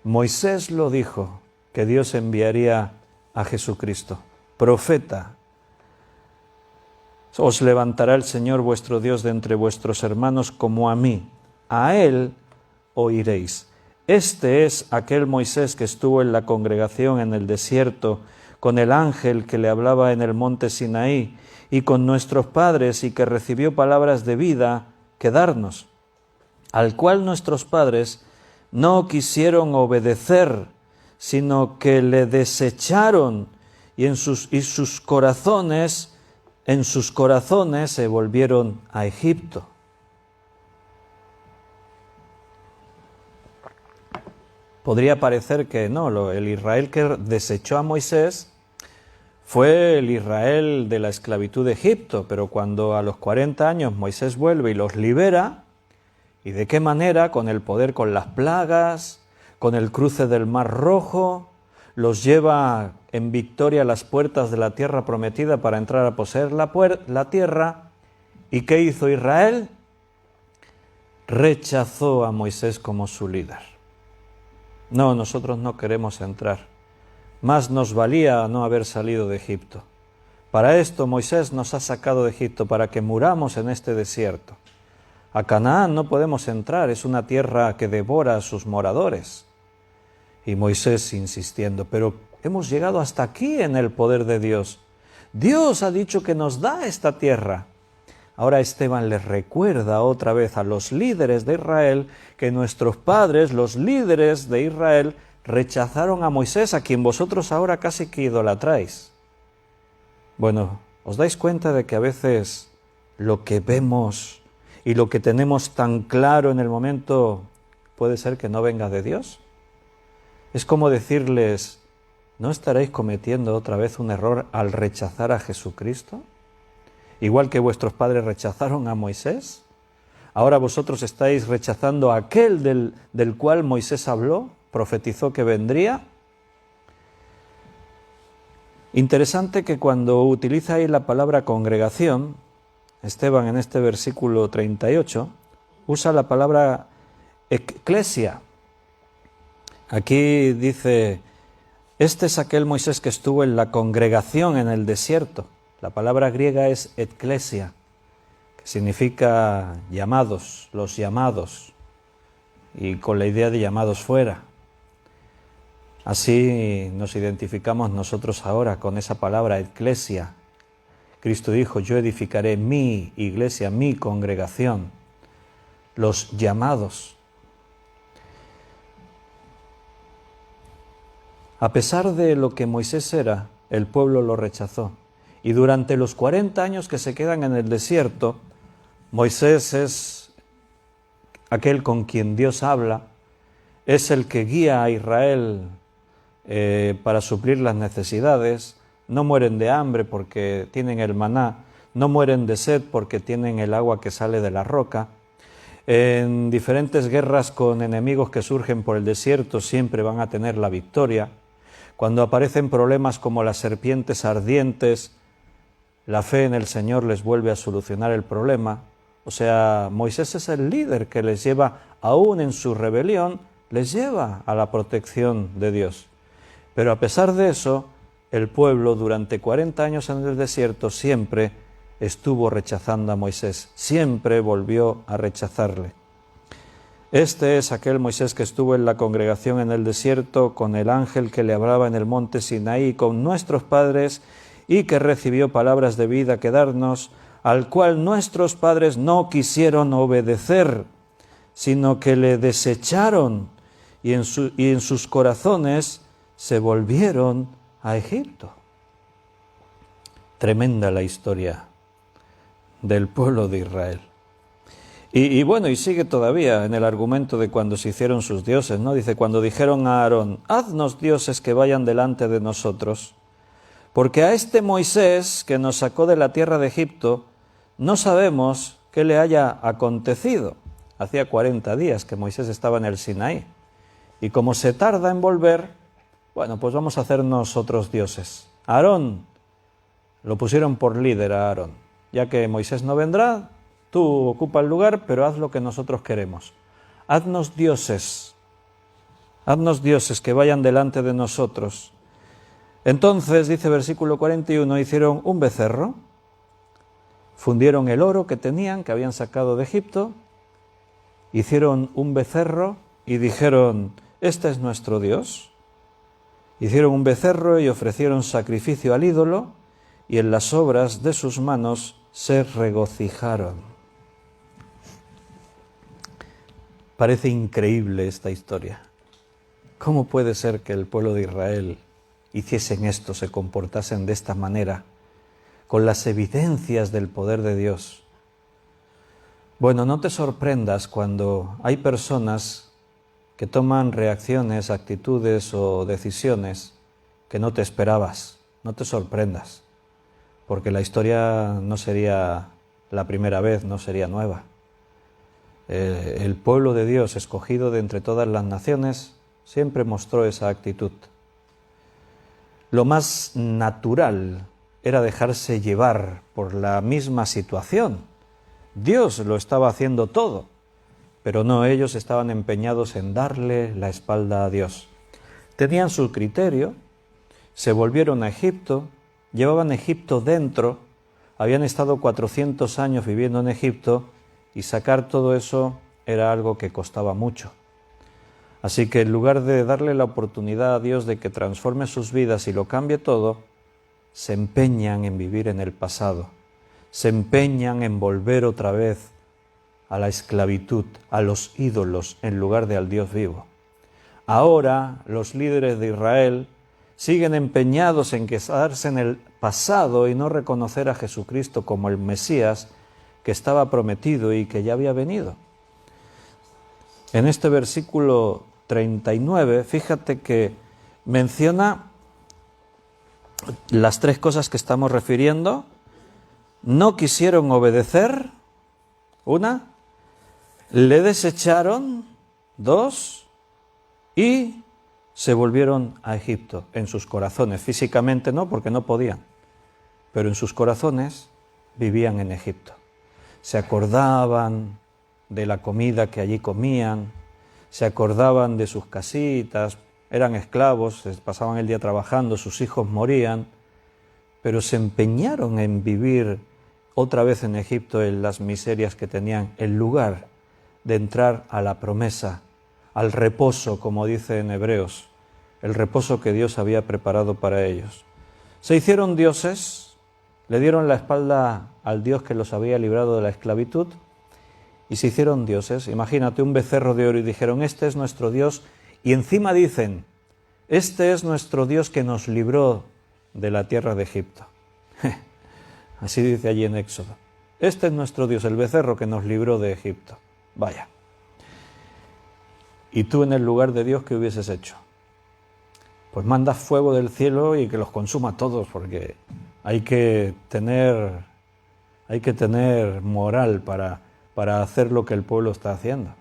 Moisés lo dijo, que Dios enviaría a Jesucristo, profeta. Os levantará el Señor vuestro Dios de entre vuestros hermanos como a mí, a él oiréis. Este es aquel Moisés que estuvo en la congregación en el desierto, con el ángel que le hablaba en el monte Sinaí, y con nuestros padres, y que recibió palabras de vida que darnos, al cual nuestros padres no quisieron obedecer, sino que le desecharon, y en sus corazones se volvieron a Egipto. Podría parecer que no, el Israel que desechó a Moisés fue el Israel de la esclavitud de Egipto, pero cuando a los 40 años Moisés vuelve y los libera, ¿y de qué manera? Con el poder, con las plagas, con el cruce del Mar Rojo, los lleva en victoria a las puertas de la tierra prometida para entrar a poseer la tierra. ¿Y qué hizo Israel? Rechazó a Moisés como su líder. No, nosotros no queremos entrar. Más nos valía no haber salido de Egipto. Para esto Moisés nos ha sacado de Egipto, para que muramos en este desierto. A Canaán no podemos entrar, es una tierra que devora a sus moradores. Y Moisés insistiendo, pero hemos llegado hasta aquí en el poder de Dios. Dios ha dicho que nos da esta tierra. Ahora Esteban les recuerda otra vez a los líderes de Israel que nuestros padres, los líderes de Israel, rechazaron a Moisés, a quien vosotros ahora casi que idolatráis. Bueno, ¿os dais cuenta de que a veces lo que vemos y lo que tenemos tan claro en el momento puede ser que no venga de Dios? Es como decirles, ¿no estaréis cometiendo otra vez un error al rechazar a Jesucristo? Igual que vuestros padres rechazaron a Moisés, ahora vosotros estáis rechazando a aquel del cual Moisés habló, profetizó que vendría. Interesante que cuando utiliza ahí la palabra congregación, Esteban en este versículo 38, usa la palabra eclesia. Aquí dice, Este es aquel Moisés que estuvo en la congregación en el desierto. La palabra griega es eklesia, que significa llamados, los llamados, y con la idea de llamados fuera. Así nos identificamos nosotros ahora con esa palabra eklesia. Cristo dijo, yo edificaré mi iglesia, mi congregación, los llamados. A pesar de lo que Moisés era, el pueblo lo rechazó. Y durante los 40 años que se quedan en el desierto, Moisés es aquel con quien Dios habla, es el que guía a Israel para suplir las necesidades. No mueren de hambre porque tienen el maná, no mueren de sed porque tienen el agua que sale de la roca. En diferentes guerras con enemigos que surgen por el desierto siempre van a tener la victoria. Cuando aparecen problemas como las serpientes ardientes, la fe en el Señor les vuelve a solucionar el problema. O sea, Moisés es el líder que les lleva, aún en su rebelión, les lleva a la protección de Dios. Pero a pesar de eso, el pueblo durante 40 años en el desierto siempre estuvo rechazando a Moisés, siempre volvió a rechazarle. Este es aquel Moisés que estuvo en la congregación en el desierto con el ángel que le hablaba en el monte Sinaí con nuestros padres y que recibió palabras de vida que darnos, al cual nuestros padres no quisieron obedecer, sino que le desecharon y en sus corazones se volvieron a Egipto. Tremenda la historia del pueblo de Israel. Y bueno, y sigue todavía en el argumento de cuando se hicieron sus dioses, ¿no? Dice, cuando dijeron a Aarón, haznos dioses que vayan delante de nosotros, porque a este Moisés que nos sacó de la tierra de Egipto, no sabemos qué le haya acontecido. Hacía 40 días que Moisés estaba en el Sinaí. Y como se tarda en volver, bueno, pues vamos a hacernos otros dioses. Aarón, lo pusieron por líder a Aarón. Ya que Moisés no vendrá, tú ocupa el lugar, pero haz lo que nosotros queremos. Haznos dioses que vayan delante de nosotros. Entonces, dice versículo 41, hicieron un becerro, fundieron el oro que tenían, que habían sacado de Egipto, hicieron un becerro y dijeron, este es nuestro Dios. Hicieron un becerro y ofrecieron sacrificio al ídolo, y en las obras de sus manos se regocijaron. Parece increíble esta historia. ¿Cómo puede ser que el pueblo de Israel hiciesen esto, se comportasen de esta manera, con las evidencias del poder de Dios? Bueno, no te sorprendas cuando hay personas que toman reacciones, actitudes o decisiones que no te esperabas. No te sorprendas, porque la historia no sería la primera vez, no sería nueva. El pueblo de Dios, escogido de entre todas las naciones, siempre mostró esa actitud. Lo más natural era dejarse llevar por la misma situación. Dios lo estaba haciendo todo, pero no, ellos estaban empeñados en darle la espalda a Dios. Tenían su criterio, se volvieron a Egipto, llevaban Egipto dentro, habían estado 400 años viviendo en Egipto, y sacar todo eso era algo que costaba mucho. Así que en lugar de darle la oportunidad a Dios de que transforme sus vidas y lo cambie todo, se empeñan en vivir en el pasado, se empeñan en volver otra vez a la esclavitud, a los ídolos en lugar de al Dios vivo. Ahora los líderes de Israel siguen empeñados en quedarse en el pasado y no reconocer a Jesucristo como el Mesías que estaba prometido y que ya había venido. En este versículo 39, fíjate que menciona las tres cosas que estamos refiriendo. No quisieron obedecer, una, le desecharon, dos, y se volvieron a Egipto en sus corazones. Físicamente no, porque no podían, pero en sus corazones vivían en Egipto. Se acordaban de la comida que allí comían, se acordaban de sus casitas, eran esclavos, pasaban el día trabajando, sus hijos morían, pero se empeñaron en vivir otra vez en Egipto en las miserias que tenían, en lugar de entrar a la promesa, al reposo, como dice en Hebreos, el reposo que Dios había preparado para ellos. Se hicieron dioses, le dieron la espalda al Dios que los había librado de la esclavitud y se hicieron dioses. Imagínate un becerro de oro y dijeron, este es nuestro Dios, y encima dicen, este es nuestro Dios que nos libró de la tierra de Egipto. Así dice allí en Éxodo. Este es nuestro Dios, el becerro que nos libró de Egipto. Vaya. ¿Y tú en el lugar de Dios qué hubieses hecho? Pues mandas fuego del cielo y que los consuma todos, porque hay que tener moral para hacer lo que el pueblo está haciendo.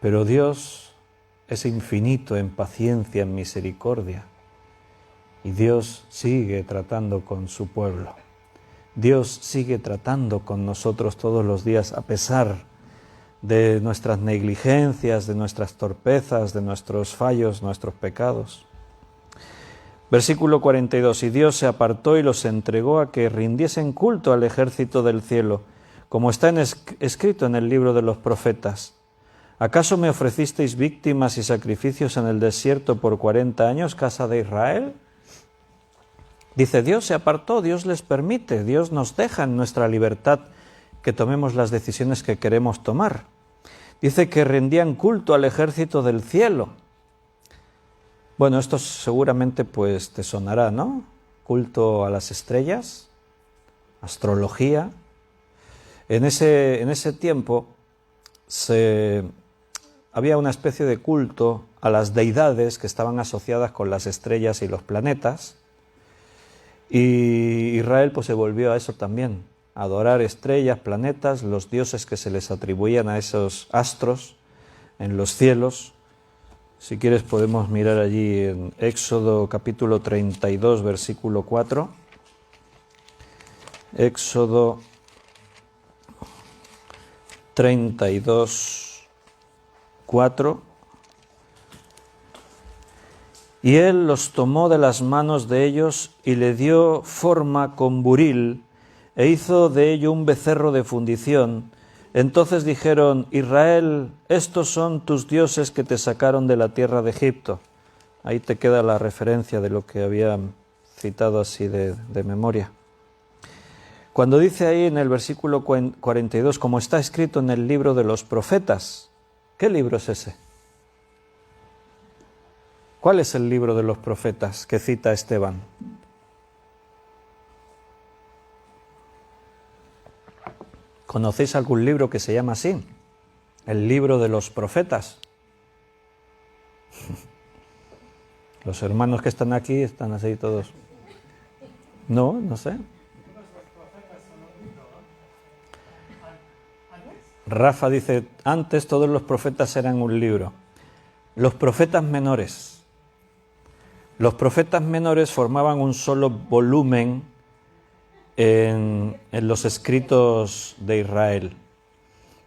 Pero Dios es infinito en paciencia, en misericordia. Y Dios sigue tratando con su pueblo. Dios sigue tratando con nosotros todos los días, a pesar de nuestras negligencias, de nuestras torpezas, de nuestros fallos, nuestros pecados. Versículo 42. Y Dios se apartó y los entregó a que rindiesen culto al ejército del cielo, como está escrito en el libro de los profetas. ¿Acaso me ofrecisteis víctimas y sacrificios en el desierto por 40 años, casa de Israel? Dice, Dios se apartó, Dios les permite, Dios nos deja en nuestra libertad que tomemos las decisiones que queremos tomar. Dice que rendían culto al ejército del cielo. Bueno, esto seguramente pues te sonará, ¿no? Culto a las estrellas, astrología. En ese tiempo había una especie de culto a las deidades que estaban asociadas con las estrellas y los planetas. Y Israel pues se volvió a eso también, a adorar estrellas, planetas, los dioses que se les atribuían a esos astros en los cielos. Si quieres podemos mirar allí en Éxodo capítulo 32, versículo 4. Éxodo 32, 4. Y él los tomó de las manos de ellos y le dio forma con buril e hizo de ello un becerro de fundición. Entonces dijeron, Israel, estos son tus dioses que te sacaron de la tierra de Egipto. Ahí te queda la referencia de lo que había citado así de memoria. Cuando dice ahí en el versículo 42, como está escrito en el libro de los profetas, ¿qué libro es ese? ¿Cuál es el libro de los profetas que cita Esteban? ¿Conocéis algún libro que se llama así? El libro de los profetas. Los hermanos que están aquí están así todos. No sé. Rafa dice, antes todos los profetas eran un libro. Los profetas menores. Los profetas menores formaban un solo volumen en los escritos de Israel.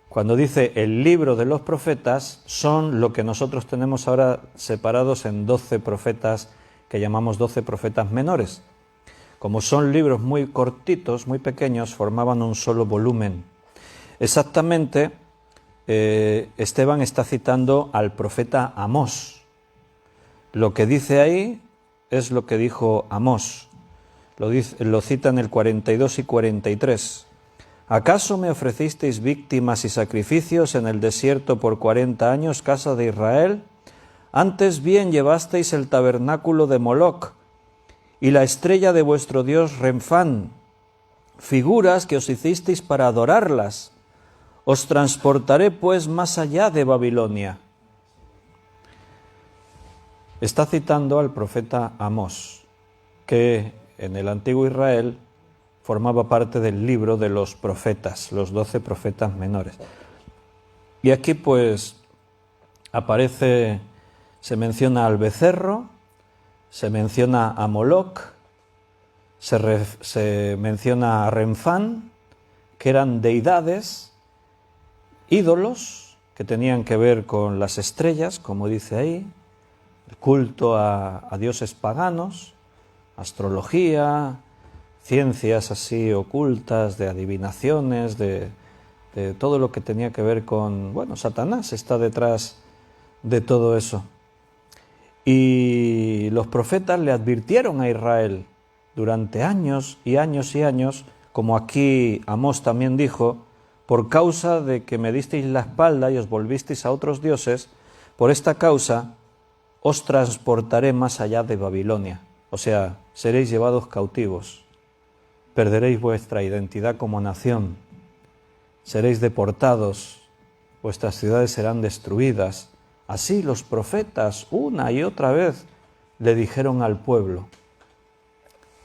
Cuando dice el libro de los profetas, son lo que nosotros tenemos ahora separados en 12 profetas, que llamamos 12 profetas menores. Como son libros muy cortitos, muy pequeños, formaban un solo volumen. Exactamente, Esteban está citando al profeta Amós. Lo que dice ahí es lo que dijo Amós. Lo cita en el 42 y 43. ¿Acaso me ofrecisteis víctimas y sacrificios en el desierto por 40 años, casa de Israel? Antes bien llevasteis el tabernáculo de Moloc y la estrella de vuestro dios Renfán, figuras que os hicisteis para adorarlas. Os transportaré pues más allá de Babilonia. Está citando al profeta Amós, que en el antiguo Israel formaba parte del libro de los profetas, los 12 profetas menores. Y aquí pues aparece, se menciona al becerro, se menciona a Moloc, se menciona a Renfán, que eran deidades, ídolos, que tenían que ver con las estrellas, como dice ahí, culto a dioses paganos, astrología, ciencias así ocultas, de adivinaciones, de todo lo que tenía que ver con, bueno, Satanás está detrás de todo eso. Y los profetas le advirtieron a Israel durante años y años y años, como aquí Amós también dijo, por causa de que me disteis la espalda y os volvisteis a otros dioses, por esta causa os transportaré más allá de Babilonia. O sea, seréis llevados cautivos, perderéis vuestra identidad como nación, seréis deportados, vuestras ciudades serán destruidas. Así los profetas una y otra vez le dijeron al pueblo.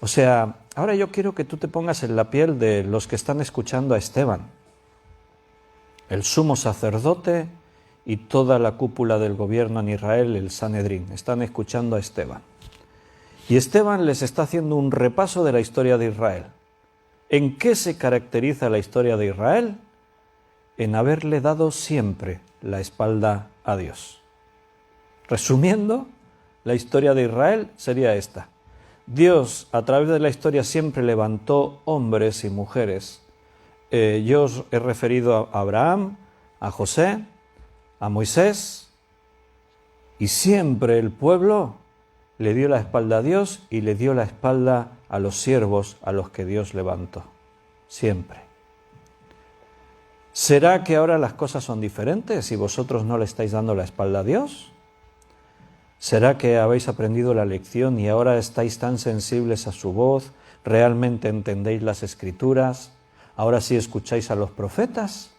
O sea, ahora yo quiero que tú te pongas en la piel de los que están escuchando a Esteban, el sumo sacerdote y toda la cúpula del gobierno en Israel, el Sanedrín, están escuchando a Esteban. Y Esteban les está haciendo un repaso de la historia de Israel. ¿En qué se caracteriza la historia de Israel? En haberle dado siempre la espalda a Dios. Resumiendo, la historia de Israel sería esta. Dios, a través de la historia, siempre levantó hombres y mujeres. Yo os he referido a Abraham, a José, a Moisés, y siempre el pueblo le dio la espalda a Dios y le dio la espalda a los siervos a los que Dios levantó. Siempre. ¿Será que ahora las cosas son diferentes y vosotros no le estáis dando la espalda a Dios? ¿Será que habéis aprendido la lección y ahora estáis tan sensibles a su voz? ¿Realmente entendéis las Escrituras? ¿Ahora sí escucháis a los profetas?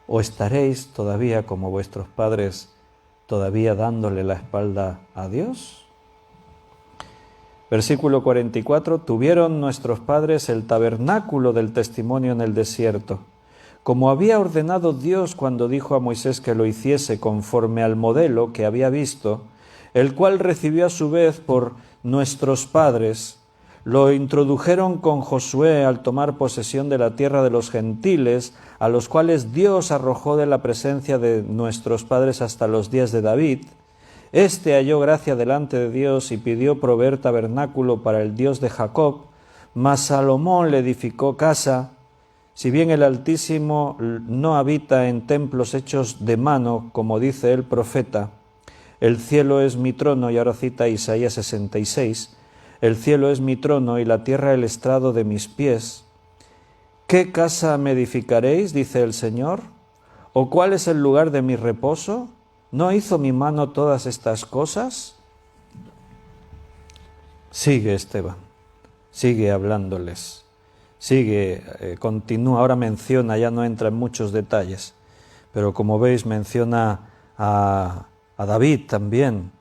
¿O estaréis todavía como vuestros padres, todavía dándole la espalda a Dios? Versículo 44, tuvieron nuestros padres el tabernáculo del testimonio en el desierto, como había ordenado Dios cuando dijo a Moisés que lo hiciese conforme al modelo que había visto, el cual recibió a su vez por nuestros padres. Lo introdujeron con Josué al tomar posesión de la tierra de los gentiles, a los cuales Dios arrojó de la presencia de nuestros padres hasta los días de David. Este halló gracia delante de Dios y pidió proveer tabernáculo para el Dios de Jacob, mas Salomón le edificó casa. Si bien el Altísimo no habita en templos hechos de mano, como dice el profeta, el cielo es mi trono, y ahora cita Isaías 66, el cielo es mi trono y la tierra el estrado de mis pies. ¿Qué casa me edificaréis? Dice el Señor. ¿O cuál es el lugar de mi reposo? ¿No hizo mi mano todas estas cosas? Sigue Esteban, sigue hablándoles, continúa, ahora menciona, ya no entra en muchos detalles, pero como veis menciona a David también,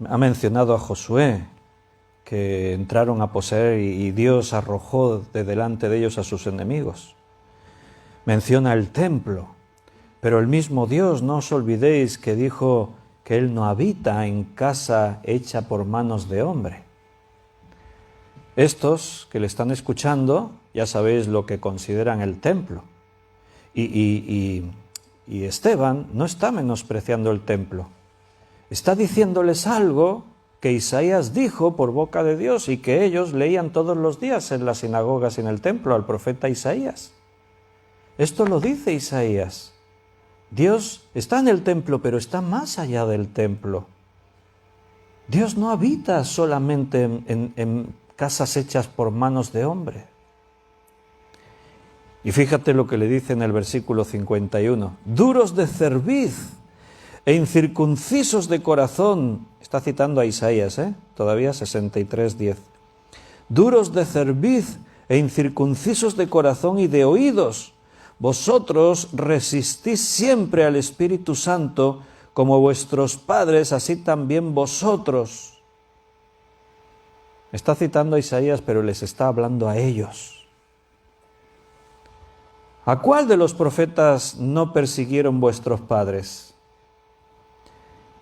ha mencionado a Josué, que entraron a poseer y Dios arrojó de delante de ellos a sus enemigos. Menciona el templo, pero el mismo Dios, no os olvidéis que dijo que Él no habita en casa hecha por manos de hombre. Estos que le están escuchando, ya sabéis lo que consideran el templo. Y Esteban no está menospreciando el templo. Está diciéndoles algo que Isaías dijo por boca de Dios y que ellos leían todos los días en las sinagogas y en el templo al profeta Isaías. Esto lo dice Isaías. Dios está en el templo, pero está más allá del templo. Dios no habita solamente en casas hechas por manos de hombre. Y fíjate lo que le dice en el versículo 51. Duros de cerviz e incircuncisos de corazón. Está citando a Isaías, todavía 63:10. Duros de cerviz e incircuncisos de corazón y de oídos. Vosotros resistís siempre al Espíritu Santo, como vuestros padres, así también vosotros. Está citando a Isaías, pero les está hablando a ellos. ¿A cuál de los profetas no persiguieron vuestros padres?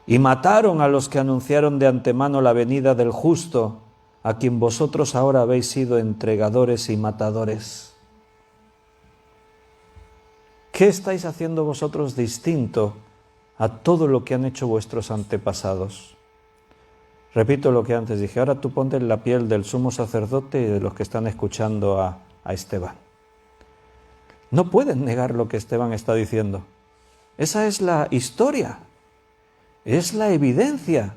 Y mataron a los que anunciaron de antemano la venida del justo, a quien vosotros ahora habéis sido entregadores y matadores. ¿Qué estáis haciendo vosotros distinto a todo lo que han hecho vuestros antepasados. Repito lo que antes dije, ahora tú ponte en la piel del sumo sacerdote y de los que están escuchando a Esteban. No pueden negar lo que Esteban está diciendo. Esa es la historia, es la evidencia.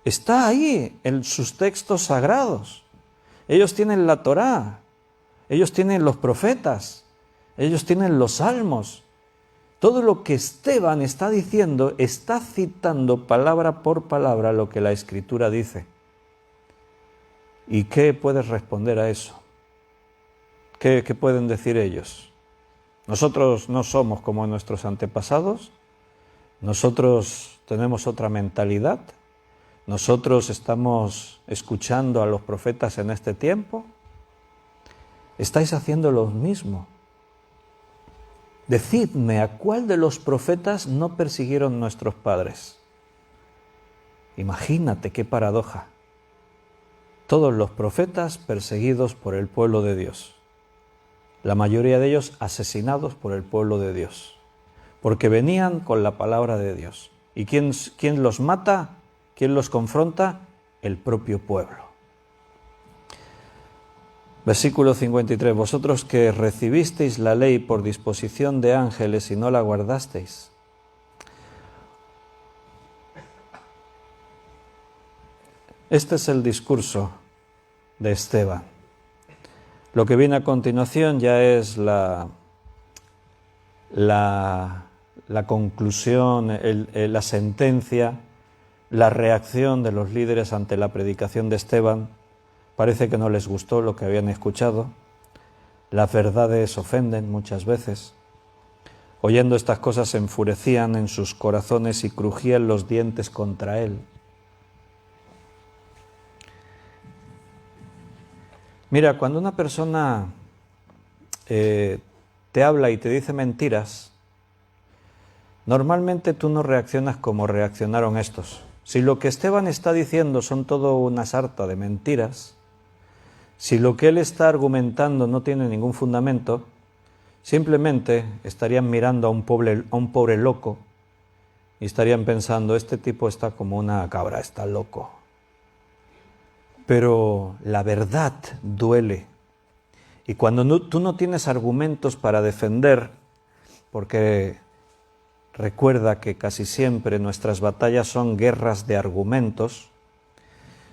Está ahí en sus textos sagrados. Ellos tienen la Torá, ellos tienen los profetas, ellos tienen los salmos. Todo lo que Esteban está diciendo está citando palabra por palabra lo que la Escritura dice. ¿Y qué puedes responder a eso? ¿Qué pueden decir ellos? Nosotros no somos como nuestros antepasados, nosotros tenemos otra mentalidad, nosotros estamos escuchando a los profetas en este tiempo. Estáis haciendo lo mismo. Decidme, ¿a cuál de los profetas no persiguieron nuestros padres? Imagínate qué paradoja. Todos los profetas perseguidos por el pueblo de Dios. La mayoría de ellos asesinados por el pueblo de Dios. Porque venían con la palabra de Dios. ¿Y quién los mata? ¿Quién los confronta? El propio pueblo. Versículo 53. Vosotros que recibisteis la ley por disposición de ángeles y no la guardasteis. Este es el discurso de Esteban. Lo que viene a continuación ya es la conclusión, la sentencia, la reacción de los líderes ante la predicación de Esteban. Parece que no les gustó lo que habían escuchado. Las verdades ofenden muchas veces. Oyendo estas cosas se enfurecían en sus corazones y crujían los dientes contra él. Mira, cuando una persona te habla y te dice mentiras, normalmente tú no reaccionas como reaccionaron estos. Si lo que Esteban está diciendo son todo una sarta de mentiras, si lo que él está argumentando no tiene ningún fundamento, simplemente estarían mirando a un pobre loco y estarían pensando, este tipo está como una cabra, está loco. Pero la verdad duele. Y cuando tú no tienes argumentos para defender, porque recuerda que casi siempre nuestras batallas son guerras de argumentos,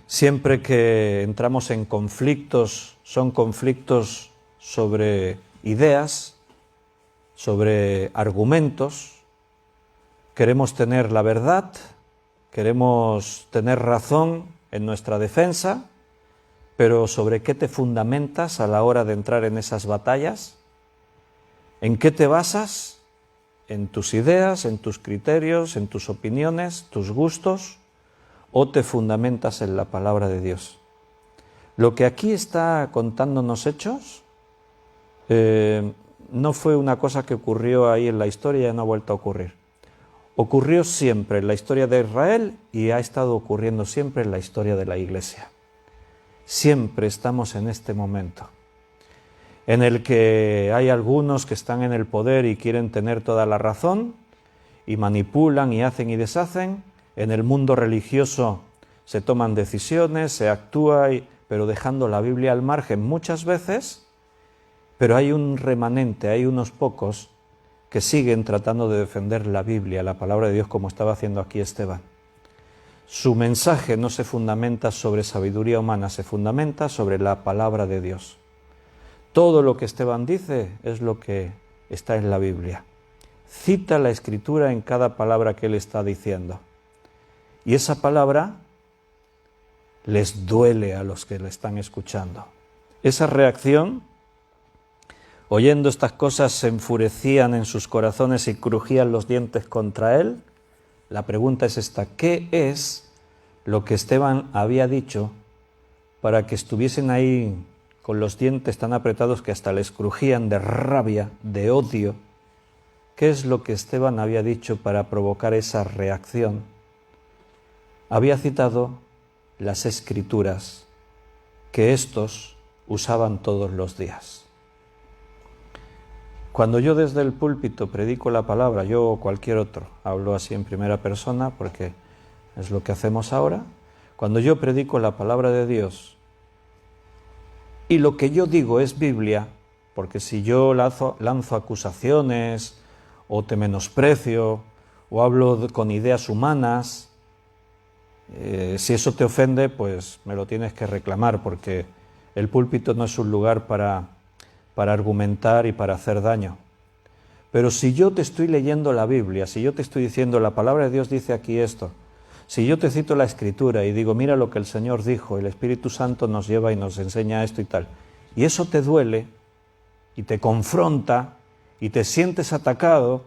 siempre que entramos en conflictos, son conflictos sobre ideas, sobre argumentos. Queremos tener la verdad, queremos tener razón en nuestra defensa, pero ¿sobre qué te fundamentas a la hora de entrar en esas batallas? ¿En qué te basas? ¿En tus ideas, en tus criterios, en tus opiniones, tus gustos? ¿O te fundamentas en la palabra de Dios? Lo que aquí está contándonos Hechos no fue una cosa que ocurrió ahí en la historia y ya no ha vuelto a ocurrir. Ocurrió siempre en la historia de Israel y ha estado ocurriendo siempre en la historia de la Iglesia. Siempre estamos en este momento, en el que hay algunos que están en el poder y quieren tener toda la razón, y manipulan y hacen y deshacen. En el mundo religioso se toman decisiones, se actúa, pero dejando la Biblia al margen muchas veces, pero hay un remanente, hay unos pocos que siguen tratando de defender la Biblia, la palabra de Dios, como estaba haciendo aquí Esteban. Su mensaje no se fundamenta sobre sabiduría humana, se fundamenta sobre la palabra de Dios. Todo lo que Esteban dice es lo que está en la Biblia. Cita la Escritura en cada palabra que él está diciendo. Y esa palabra les duele a los que le están escuchando. Esa reacción, oyendo estas cosas, se enfurecían en sus corazones y crujían los dientes contra él. La pregunta es esta: ¿qué es lo que Esteban había dicho para que estuviesen ahí con los dientes tan apretados que hasta les crujían de rabia, de odio? ¿Qué es lo que Esteban había dicho para provocar esa reacción? Había citado las Escrituras que estos usaban todos los días. Cuando yo desde el púlpito predico la palabra, yo o cualquier otro, hablo así en primera persona porque es lo que hacemos ahora, cuando yo predico la palabra de Dios y lo que yo digo es Biblia, porque si yo lanzo acusaciones o te menosprecio o hablo con ideas humanas, si eso te ofende, pues me lo tienes que reclamar, porque el púlpito no es un lugar para argumentar y para hacer daño. Pero si yo te estoy leyendo la Biblia, si yo te estoy diciendo la palabra de Dios dice aquí esto, si yo te cito la Escritura y digo mira lo que el Señor dijo, el Espíritu Santo nos lleva y nos enseña esto y tal, y eso te duele y te confronta y te sientes atacado,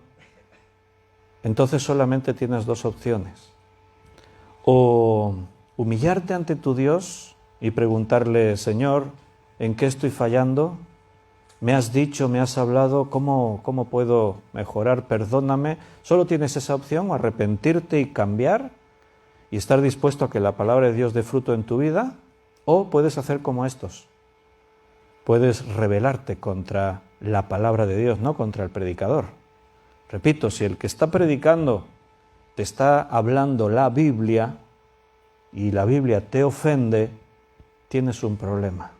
entonces solamente tienes dos opciones: o humillarte ante tu Dios y preguntarle, Señor, ¿en qué estoy fallando? Me has dicho, me has hablado, ¿cómo puedo mejorar? Perdóname. Solo tienes esa opción, arrepentirte y cambiar y estar dispuesto a que la palabra de Dios dé fruto en tu vida, o puedes hacer como estos. Puedes rebelarte contra la palabra de Dios, no contra el predicador. Repito, si el que está predicando te está hablando la Biblia y la Biblia te ofende, tienes un problema.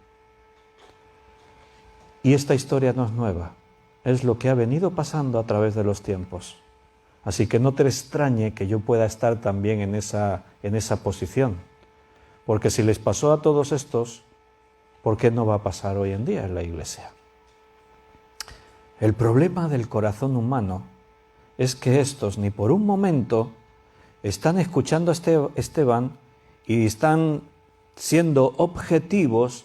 Y esta historia no es nueva, es lo que ha venido pasando a través de los tiempos. Así que no te extrañe que yo pueda estar también en esa posición. Porque si les pasó a todos estos, ¿por qué no va a pasar hoy en día en la Iglesia? El problema del corazón humano es que estos ni por un momento están escuchando a Esteban y están siendo objetivos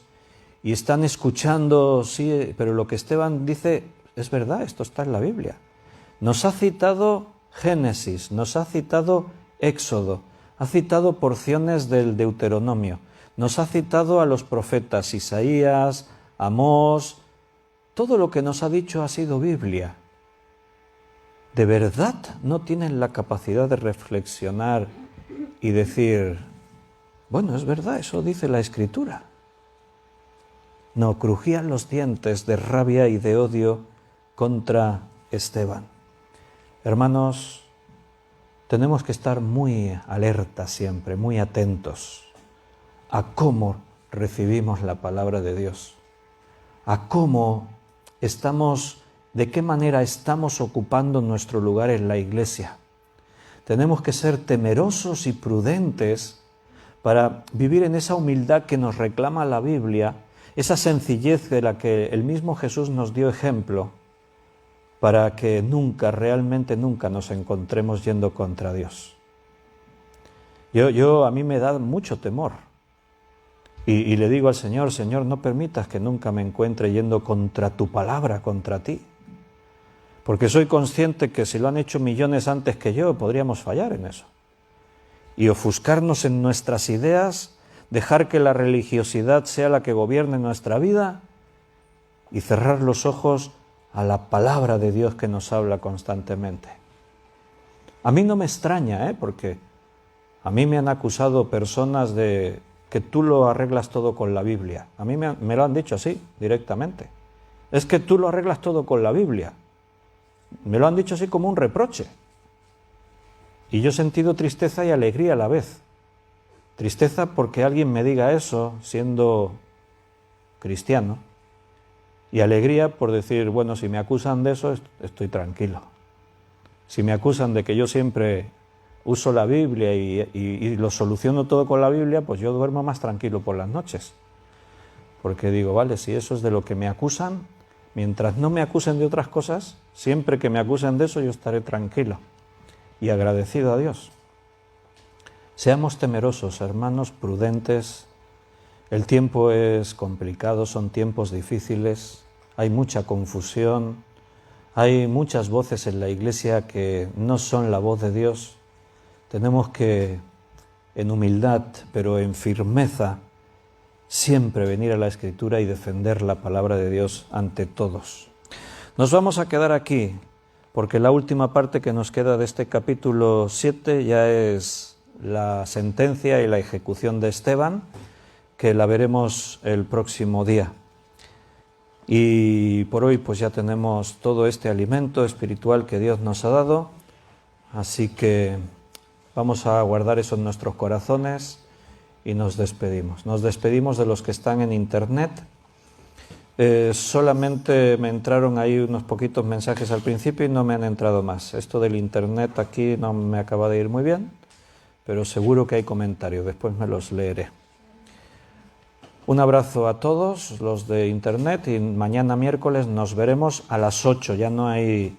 y están escuchando, sí, pero lo que Esteban dice es verdad, esto está en la Biblia. Nos ha citado Génesis, nos ha citado Éxodo, ha citado porciones del Deuteronomio, nos ha citado a los profetas Isaías, Amós, todo lo que nos ha dicho ha sido Biblia. ¿De verdad no tienen la capacidad de reflexionar y decir, bueno, es verdad, eso dice la Escritura? No, crujían los dientes de rabia y de odio contra Esteban. Hermanos, tenemos que estar muy alertas siempre, muy atentos a cómo recibimos la palabra de Dios, a cómo estamos, de qué manera estamos ocupando nuestro lugar en la Iglesia. Tenemos que ser temerosos y prudentes para vivir en esa humildad que nos reclama la Biblia, esa sencillez de la que el mismo Jesús nos dio ejemplo, para que nunca, realmente nunca nos encontremos yendo contra Dios. A mí me da mucho temor. Y le digo al Señor, Señor, no permitas que nunca me encuentre yendo contra tu palabra, contra ti. Porque soy consciente que si lo han hecho millones antes que yo, podríamos fallar en eso. Y ofuscarnos en nuestras ideas, dejar que la religiosidad sea la que gobierne nuestra vida y cerrar los ojos a la palabra de Dios que nos habla constantemente. A mí no me extraña, porque a mí me han acusado personas de que tú lo arreglas todo con la Biblia. A mí me lo han dicho así, directamente. Es que tú lo arreglas todo con la Biblia. Me lo han dicho así como un reproche. Y yo he sentido tristeza y alegría a la vez. Tristeza porque alguien me diga eso siendo cristiano. Y alegría por decir, bueno, si me acusan de eso, estoy tranquilo. Si me acusan de que yo siempre uso la Biblia y lo soluciono todo con la Biblia, pues yo duermo más tranquilo por las noches. Porque digo, vale, si eso es de lo que me acusan, mientras no me acusen de otras cosas, siempre que me acusen de eso yo estaré tranquilo y agradecido a Dios. Seamos temerosos, hermanos, prudentes. El tiempo es complicado, son tiempos difíciles, hay mucha confusión, hay muchas voces en la Iglesia que no son la voz de Dios. Tenemos que, en humildad, pero en firmeza, siempre venir a la Escritura y defender la palabra de Dios ante todos. Nos vamos a quedar aquí, porque la última parte que nos queda de este capítulo 7 ya es la sentencia y la ejecución de Esteban, que la veremos el próximo día. Y por hoy pues ya tenemos todo este alimento espiritual que Dios nos ha dado, así que vamos a guardar eso en nuestros corazones y nos despedimos. Nos despedimos de los que están en internet. Solamente me entraron ahí unos poquitos mensajes al principio y no me han entrado más. Esto del internet aquí no me acaba de ir muy bien, pero seguro que hay comentarios, después me los leeré. Un abrazo a todos los de internet y mañana miércoles nos veremos a las 8. Ya no hay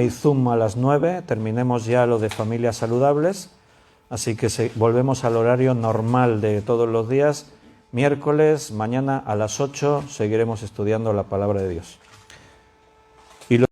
Zoom a las 9, terminemos ya lo de familias saludables, así que volvemos al horario normal de todos los días. Miércoles, mañana a las 8, seguiremos estudiando la palabra de Dios.